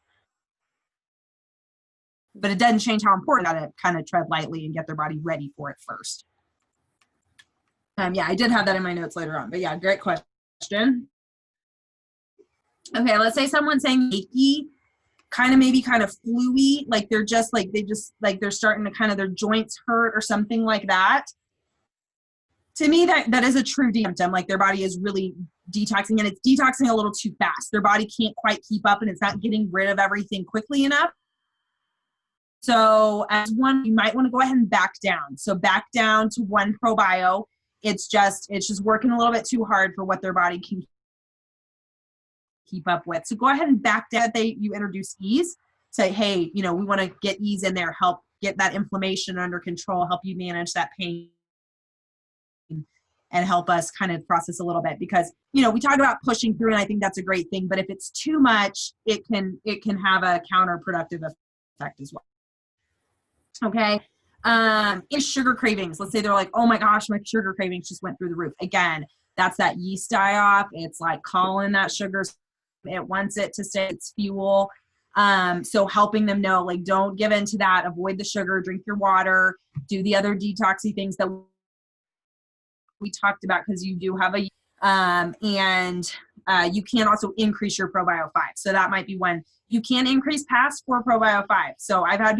But it doesn't change how important it is to kind of tread lightly and get their body ready for it first. Yeah, I did have that in my notes later on. But yeah, great question. Okay, let's say someone's saying achy, kind of fluey, like they're starting to kind of their joints hurt or something like that. To me, that is a true symptom, like their body is really detoxing, and it's detoxing a little too fast. Their body can't quite keep up, and it's not getting rid of everything quickly enough. So as one, you might want to go ahead and back down. So back down to one ProBio. It's just working a little bit too hard for what their body can keep up with. So go ahead and back down. You introduce ease. Say, hey, we want to get ease in there, help get that inflammation under control, help you manage that pain, and help us kind of process a little bit, because we talk about pushing through, and I think that's a great thing. But if it's too much, it can have a counterproductive effect as well. Okay. Is sugar cravings. Let's say they're like, oh my gosh, my sugar cravings just went through the roof. Again, that's that yeast die-off. It's like calling that sugar. It wants it to stay its fuel. So helping them know, like, don't give in to that. Avoid the sugar. Drink your water. Do the other detoxy things that we talked about, because you do have you can also increase your ProBio 5. So that might be one. You can increase past 4 ProBio 5. So I've had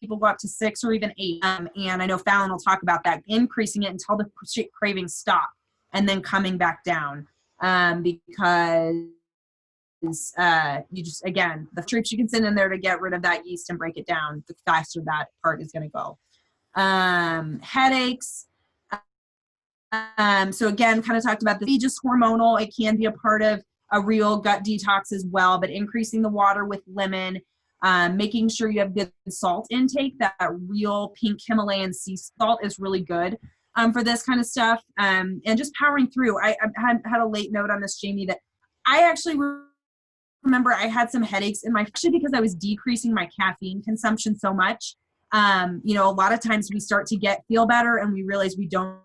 people go up to 6 or even 8. And I know Fallon will talk about that, increasing it until the cravings stop and then coming back down. Because you just, again, the troops you can send in there to get rid of that yeast and break it down, the faster that part is going to go. Headaches. So again, kind of talked about the just hormonal. It can be a part of a real gut detox as well, but increasing the water with lemon, making sure you have good salt intake. That real pink Himalayan sea salt is really good for this kind of stuff. And just powering through. I had a late note on this, Jamie, that I actually remember I had some headaches actually because I was decreasing my caffeine consumption so much. A lot of times we start to feel better and we realize we don't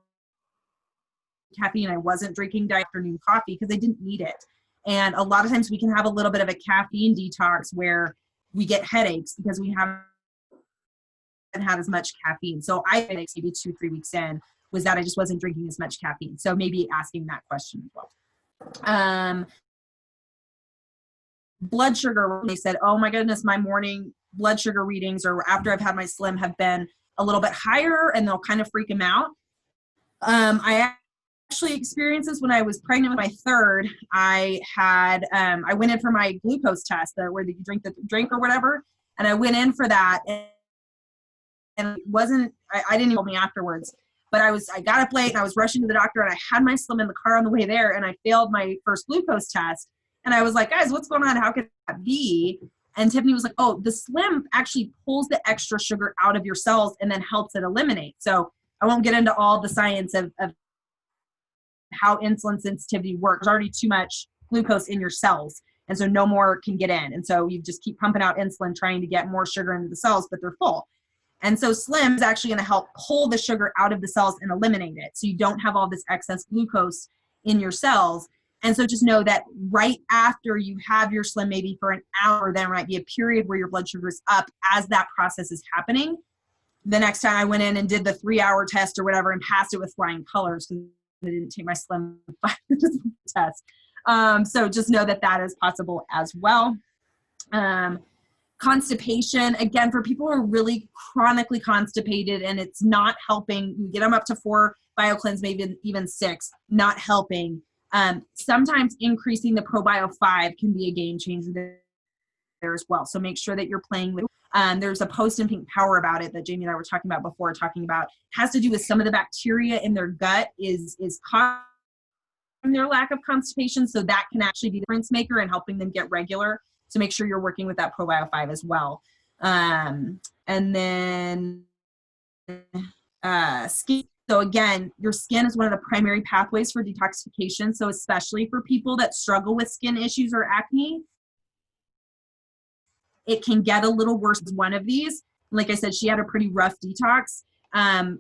caffeine. I wasn't drinking afternoon coffee because I didn't need it. And a lot of times we can have a little bit of a caffeine detox where we get headaches because we haven't had as much caffeine. So I maybe 2-3 weeks in was that I just wasn't drinking as much caffeine. So maybe asking that question as well. Blood sugar, they said, oh my goodness, my morning blood sugar readings or after I've had my Slim have been a little bit higher, and they'll kind of freak them out. I actually experienced this when I was pregnant with my third. I had, I went in for my glucose test, where you drink the drink or whatever. And I went in for that, and it wasn't, I didn't even tell me afterwards, but I got up late and I was rushing to the doctor, and I had my Slim in the car on the way there, and I failed my first glucose test. And I was like, guys, what's going on? How could that be? And Tiffany was like, oh, the Slim actually pulls the extra sugar out of your cells and then helps it eliminate. So I won't get into all the science of how insulin sensitivity works. There's already too much glucose in your cells, and so no more can get in. And so you just keep pumping out insulin, trying to get more sugar into the cells, but they're full. And so Slim is actually going to help pull the sugar out of the cells and eliminate it, so you don't have all this excess glucose in your cells. And so just know that right after you have your Slim, maybe for an hour, there might be a period where your blood sugar is up as that process is happening. The next time I went in and did the 3-hour test or whatever and passed it with flying colors, because I didn't take my Slim test. So just know that that is possible as well. Constipation, again, for people who are really chronically constipated and it's not helping, you get them up to 4 BioCleanse, maybe even 6, not helping. Sometimes increasing the ProBio 5 can be a game changer there as well. So make sure that you're playing with. There's a post in Pink Power about it that Jamie and I were talking about before, has to do with some of the bacteria in their gut is causing their lack of constipation. So that can actually be the difference maker in helping them get regular. So make sure you're working with that ProBio 5 as well. And then skin. So again, your skin is one of the primary pathways for detoxification. So especially for people that struggle with skin issues or acne, it can get a little worse with one of these. Like I said, she had a pretty rough detox.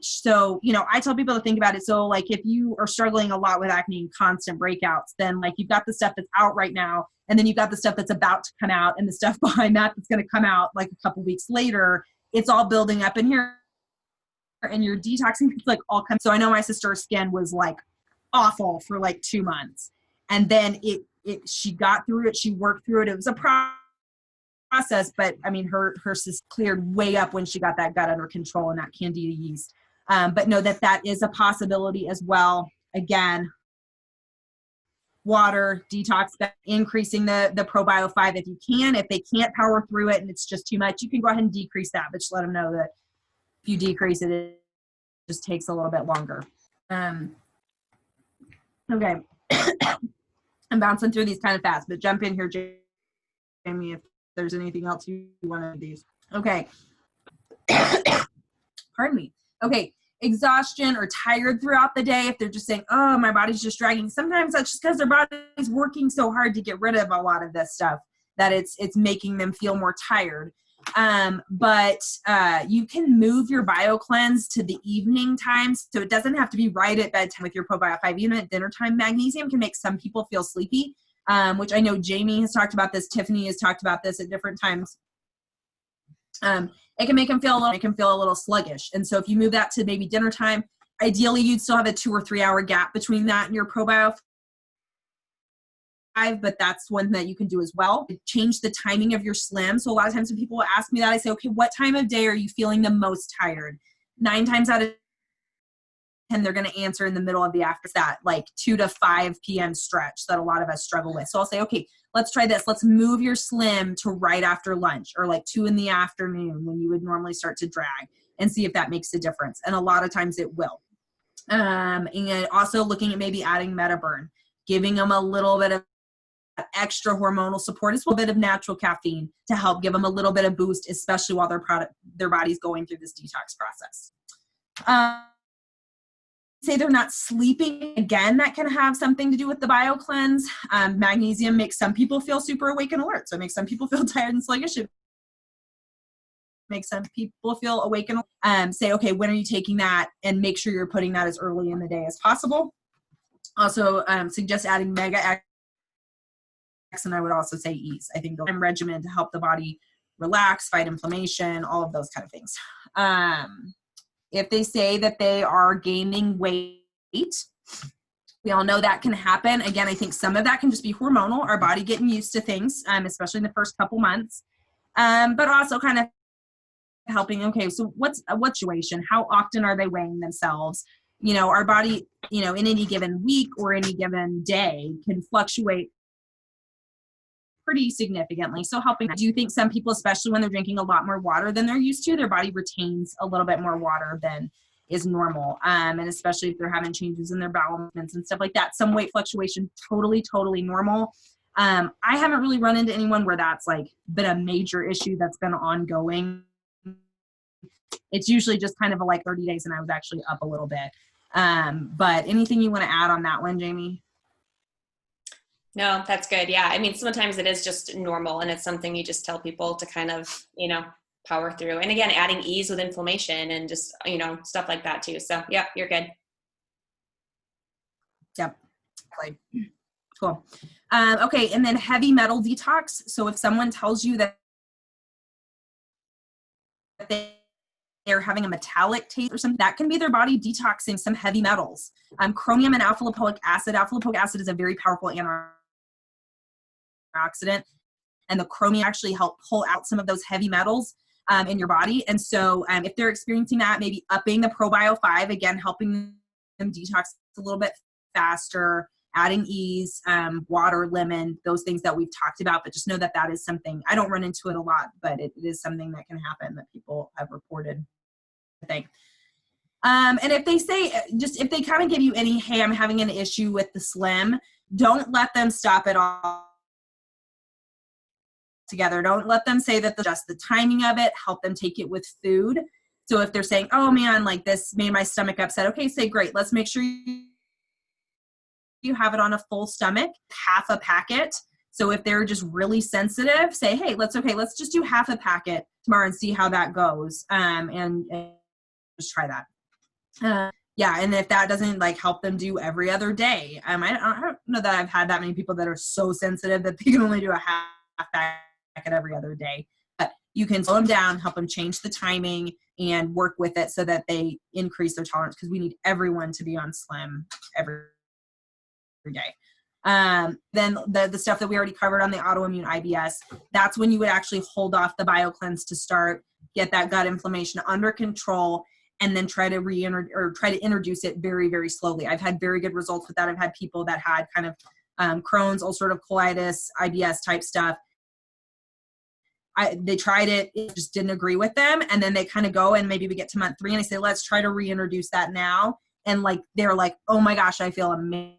So, I tell people to think about it. So like if you are struggling a lot with acne and constant breakouts, then like you've got the stuff that's out right now, and then you've got the stuff that's about to come out, and the stuff behind that that's going to come out like a couple weeks later. It's all building up in here, and your detoxing it's like all comes. So I know my sister's skin was like awful for like 2 months, and then she got through it. She worked through it. It was a process, but I mean, her cyst cleared way up when she got that gut under control and that candida yeast. But know that is a possibility as well. Again, water, detox, increasing the ProBio 5 if you can. If they can't power through it and it's just too much, you can go ahead and decrease that, but just let them know that if you decrease it, it just takes a little bit longer. Okay. I'm bouncing through these kind of fast, but jump in here, Jamie, if there's anything else you want to do these. Okay. Pardon me. Okay. Exhaustion or tired throughout the day. If they're just saying, oh, my body's just dragging. Sometimes that's just because their body's working so hard to get rid of a lot of this stuff that it's making them feel more tired. But you can move your BioCleanse to the evening times. So it doesn't have to be right at bedtime with your ProBio 5. Even at dinner time, magnesium can make some people feel sleepy. Which I know Jamie has talked about this. Tiffany has talked about this at different times. It can make them feel a little sluggish. And so if you move that to maybe dinner time, ideally you'd still have a 2 or 3 hour gap between that and your ProBio 5, but that's one that you can do as well. Change the timing of your Slim. So a lot of times when people ask me that, I say, okay, what time of day are you feeling the most tired? 9 times out of 10, they're going to answer in the middle of the after that, like 2 to 5 p.m. stretch that a lot of us struggle with. So I'll say, okay, let's try this. Let's move your Slim to right after lunch, or like 2 in the afternoon when you would normally start to drag, and see if that makes a difference. And a lot of times it will. And also looking at maybe adding MetaBurn, giving them a little bit of extra hormonal support, as well, a bit of natural caffeine to help give them a little bit of boost, especially while their body's going through this detox process. Say they're not sleeping, again, that can have something to do with the BioCleanse. Magnesium makes some people feel super awake and alert, so it makes some people feel tired and sluggish. It makes some people feel awake and say, okay, when are you taking that? And make sure you're putting that as early in the day as possible. Also, suggest adding Mega X, and I would also say Ease. I think the regimen to help the body relax, fight inflammation, all of those kind of things. If they say that they are gaining weight, we all know that can happen. Again, I think some of that can just be hormonal, our body getting used to things, especially in the first couple months. But also kind of helping, okay, so what's situation? How often are they weighing themselves? you know, our body, you know, in any given week or any given day can fluctuate pretty significantly. So helping, I do think some people, especially when they're drinking a lot more water than they're used to, their body retains a little bit more water than is normal. And especially if they're having changes in their bowel movements and stuff like that, some weight fluctuation, totally normal. I haven't really run into anyone where that's like been a major issue that's been ongoing. It's usually just kind of a like 30 days and I was actually up a little bit. But anything you want to add on that one, Jamie? No, that's good. Yeah. I mean, sometimes it is just normal and it's something you just tell people to kind of, you know, power through. And again, adding ease with inflammation and just, you know, stuff like that too. So yeah, you're good. Yep. Cool. Okay. And then heavy metal detox. So if someone tells you that they're having a metallic taste or something, that can be their body detoxing some heavy metals. Chromium and alpha lipoic acid. Alpha lipoic acid is a very powerful antioxidant, and the chromium actually help pull out some of those heavy metals in your body. And so if they're experiencing that, maybe upping the ProBio 5, again, helping them detox a little bit faster, adding ease, water, lemon, those things that we've talked about, but just know that that is something, I don't run into it a lot, but it is something that can happen that people have reported, I think. And if they say, just if they kind of give you any, hey, I'm having an issue with the slim, don't let them stop it all together. Don't let them say that just the timing of it, help them take it with food. So if they're saying, oh man, like this made my stomach upset, okay, say great, let's make sure you have it on a full stomach, half a packet. So if they're just really sensitive, say, hey, let's just do half a packet tomorrow and see how that goes. And just try that. Yeah, and if that doesn't like help them do every other day, I don't know that I've had that many people that are so sensitive that they can only do a half packet every other day. But you can slow them down, help them change the timing, and work with it so that they increase their tolerance, because we need everyone to be on slim every day. Then the stuff that we already covered on the autoimmune IBS, that's when you would actually hold off the BioCleanse to start, get that gut inflammation under control, and then try to introduce it very, very slowly. I've had very good results with that. I've had people that had kind of Crohn's, ulcerative colitis, IBS type stuff. They tried it just didn't agree with them. And then they kind of go and maybe we get to month 3 and I say, let's try to reintroduce that now. And like, they're like, oh my gosh, I feel amazing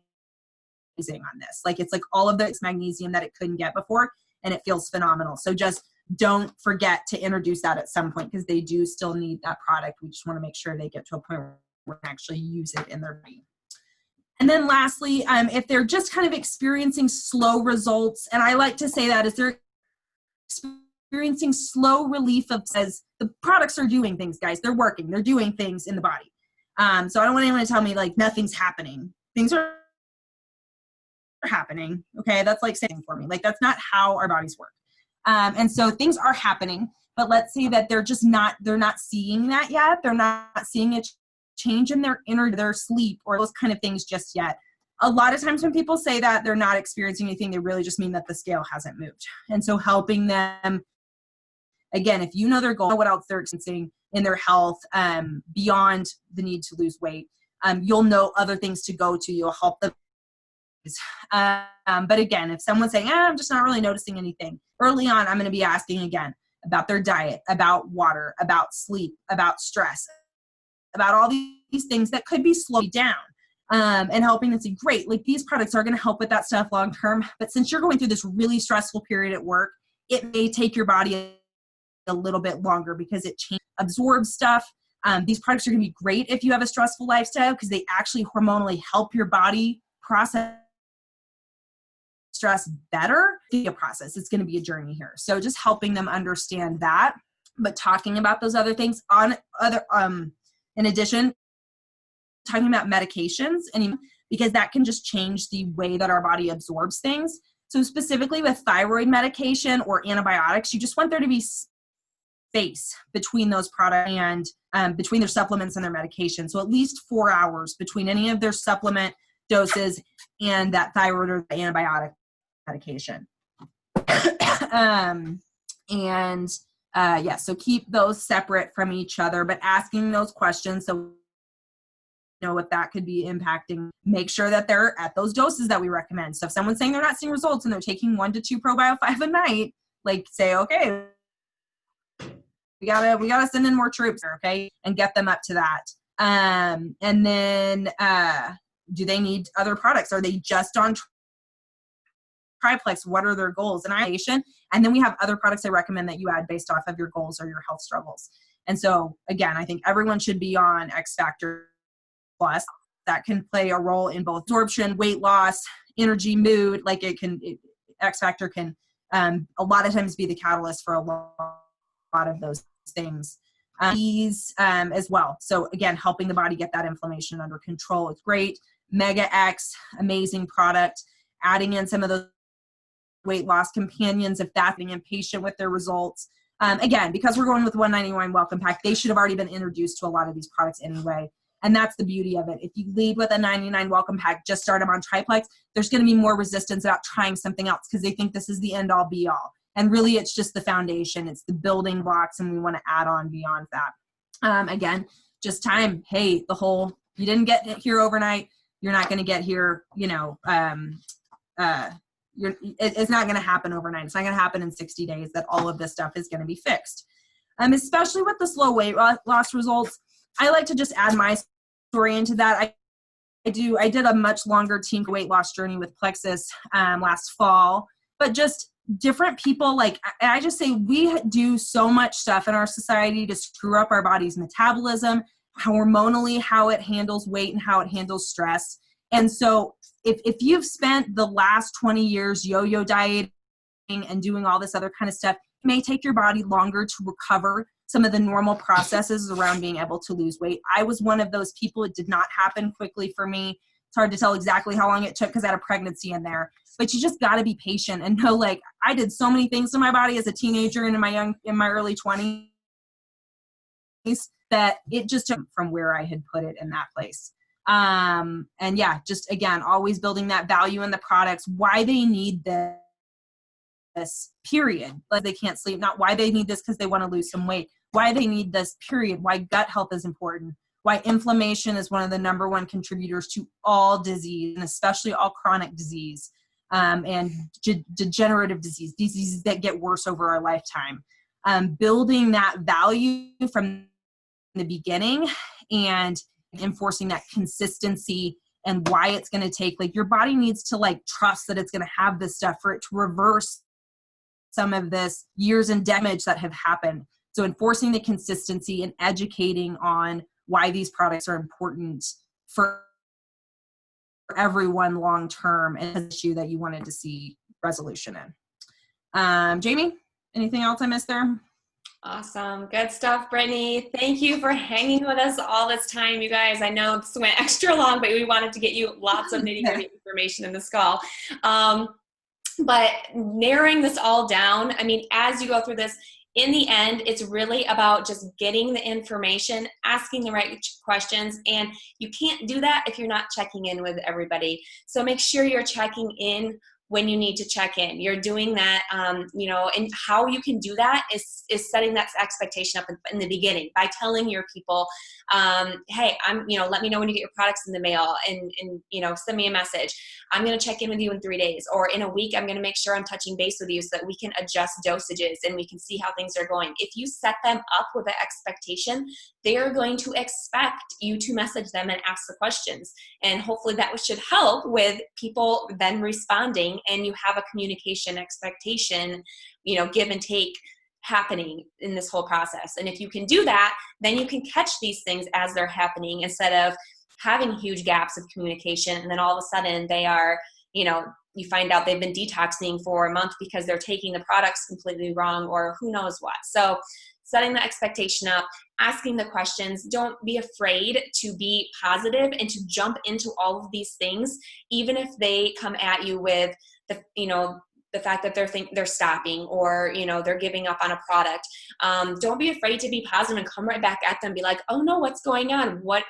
on this. Like, it's like all of the magnesium that it couldn't get before, and it feels phenomenal. So just don't forget to introduce that at some point, because they do still need that product. We just want to make sure they get to a point where we can actually use it in their body. And then lastly, if they're just kind of experiencing slow results, and I like to say that is they're experiencing slow relief of, says the products are doing things, guys. They're working. They're doing things in the body. So I don't want anyone to tell me like nothing's happening. Things are happening. Okay, that's like saying for me. Like, that's not how our bodies work. And so things are happening, but let's say that they're not seeing that yet. They're not seeing a change in their sleep or those kind of things just yet. A lot of times when people say that they're not experiencing anything, they really just mean that the scale hasn't moved. And so helping them, again, if you know their goal, what else they're experiencing in their health, beyond the need to lose weight, you'll know other things to go to. You'll help them. But again, if someone's saying, I'm just not really noticing anything, early on, I'm going to be asking again about their diet, about water, about sleep, about stress, about all these things that could be slowed down, and helping them say, great, like these products are going to help with that stuff long term. But since you're going through this really stressful period at work, it may take your body a little bit longer because it absorbs stuff. These products are going to be great if you have a stressful lifestyle, because they actually hormonally help your body process stress better. It's a process. It's going to be a journey here. So just helping them understand that, but talking about those other things in addition, talking about medications, and because that can just change the way that our body absorbs things. So specifically with thyroid medication or antibiotics, you just want there to be space between those products and between their supplements and their medication. So at least 4 hours between any of their supplement doses and that thyroid or the antibiotic medication. So keep those separate from each other, but asking those questions. So know what that could be impacting. Make sure that they're at those doses that we recommend. So if someone's saying they're not seeing results and they're taking 1 to 2 probio 5 a night, like say, okay, we gotta send in more troops, okay, and get them up to that. And then do they need other products? Are they just on triplex? What are their goals? And then we have other products I recommend that you add based off of your goals or your health struggles. And so again, I think everyone should be on X Factor Plus. That can play a role in both absorption, weight loss, energy, mood. Like X Factor can a lot of times be the catalyst for a lot of those things. These as well. So again, helping the body get that inflammation under control. It's great. Mega X, amazing product. Adding in some of those weight loss companions if that's being impatient with their results. Again, because we're going with 199 welcome pack, they should have already been introduced to a lot of these products anyway. And that's the beauty of it. If you lead with a 99 welcome pack, just start them on triplex, there's going to be more resistance about trying something else because they think this is the end all be all. And really it's just the foundation. It's the building blocks, and we want to add on beyond that. Again, just time. Hey, you didn't get here overnight. You're not going to get here, it's not going to happen overnight. It's not going to happen in 60 days that all of this stuff is going to be fixed. Especially with the slow weight loss results, I like to just add my story into that. I did a much longer team weight loss journey with Plexus last fall, but just different people. Like I just say, we do so much stuff in our society to screw up our body's metabolism, hormonally, how it handles weight and how it handles stress. And so if you've spent the last 20 years yo-yo dieting and doing all this other kind of stuff, it may take your body longer to recover some of the normal processes around being able to lose weight. I was one of those people. It did not happen quickly for me. It's hard to tell exactly how long it took because I had a pregnancy in there. But you just got to be patient and know, like, I did so many things to my body as a teenager and in my early 20s that it just took from where I had put it in that place. And yeah, just again, always building that value in the products, why they need this period. Like they can't sleep, not why they need this because they want to lose some weight, why they need this period, why gut health is important, why inflammation is one of the number one contributors to all disease, and especially all chronic disease, and degenerative diseases that get worse over our lifetime. Building that value from the beginning and enforcing that consistency and why it's going to take, like, your body needs to like trust that it's going to have this stuff for it to reverse some of this years and damage that have happened. So enforcing the consistency and educating on why these products are important for everyone long term, and an issue that you wanted to see resolution in. Jamie, anything else I missed there? Awesome. Good stuff, Brittany. Thank you for hanging with us all this time, you guys. I know this went extra long, but we wanted to get you lots of nitty-gritty information in this call. But narrowing this all down, I mean, as you go through this, in the end, it's really about just getting the information, asking the right questions, and you can't do that if you're not checking in with everybody. So make sure you're checking in when you need to check in. You're doing that, and how you can do that is setting that expectation up in the beginning by telling your people, hey, let me know when you get your products in the mail, and send me a message. I'm going to check in with you in 3 days, or in a week, I'm going to make sure I'm touching base with you so that we can adjust dosages and we can see how things are going. If you set them up with an expectation, they're going to expect you to message them and ask the questions. And hopefully that should help with people then responding, and you have a communication expectation, give and take happening in this whole process. And if you can do that, then you can catch these things as they're happening instead of having huge gaps of communication. And then all of a sudden they are, you find out they've been detoxing for a month because they're taking the products completely wrong, or who knows what. So setting the expectation up, asking the questions, don't be afraid to be positive and to jump into all of these things, even if they come at you with the fact that they're stopping, or they're giving up on a product. Don't be afraid to be positive and come right back at them. Be like, oh no, what's going on? What,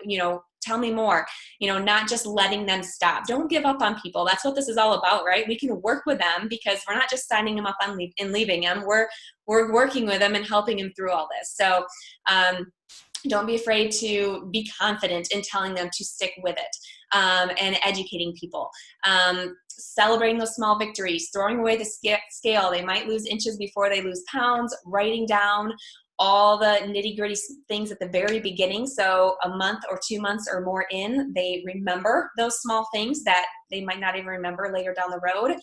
tell me more. Not just letting them stop. Don't give up on people. That's what this is all about, right? We can work with them because we're not just signing them up and leaving them. We're working with them and helping them through all this. So Don't be afraid to be confident in telling them to stick with it, and educating people. Celebrating those small victories, throwing away the scale. They might lose inches before they lose pounds, writing down all the nitty-gritty things at the very beginning, so a month or 2 months or more in, they remember those small things that they might not even remember later down the road.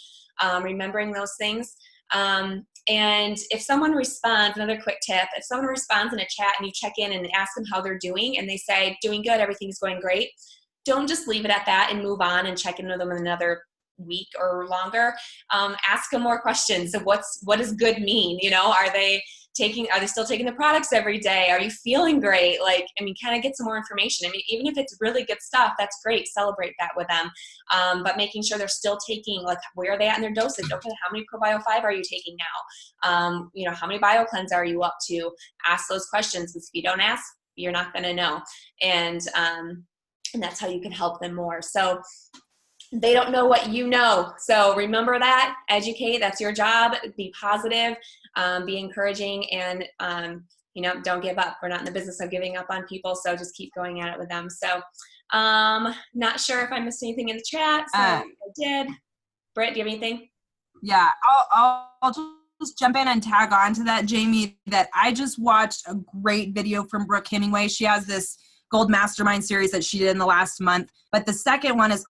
Remembering those things. And if someone responds, another quick tip, if someone responds in a chat and you check in and ask them how they're doing and they say, doing good, everything's going great, don't just leave it at that and move on and check in with them in another week or longer. Ask them more questions. So what does good mean? You know, are they still taking the products every day? Are you feeling great? Like, I mean, kind of get some more information. I mean, even if it's really good stuff, that's great. Celebrate that with them. But making sure they're still taking, like, where are they at in their dosage? Okay, how many Probio 5 are you taking now? You know, how many BioCleanse are you up to? Ask those questions, because if you don't ask, you're not going to know. And that's how you can help them more. So they don't know what you know. So remember that, educate, that's your job. Be positive, be encouraging, and, you know, don't give up. We're not in the business of giving up on people, so just keep going at it with them. So not sure if I missed anything in the chat, so I did. Britt, do you have anything? Yeah, I'll just jump in and tag on to that, Jamie, that I just watched a great video from Brooke Hemingway. She has this Gold Mastermind series that she did in the last month, but the second one is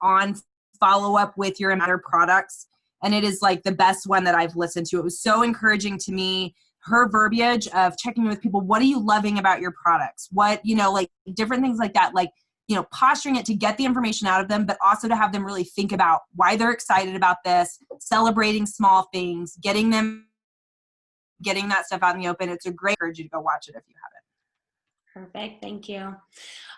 on follow up with your Matter products. And it is like the best one that I've listened to. It was so encouraging to me. Her verbiage of checking with people, what are you loving about your products? What, you know, like different things like that, like, you know, posturing it to get the information out of them, but also to have them really think about why they're excited about this, celebrating small things, getting that stuff out in the open. It's a great urge you to go watch it if you haven't. Perfect. Thank you.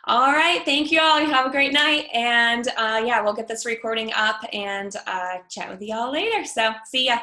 All right. Thank you all. You have a great night. And yeah, we'll get this recording up and chat with you all later. So see ya.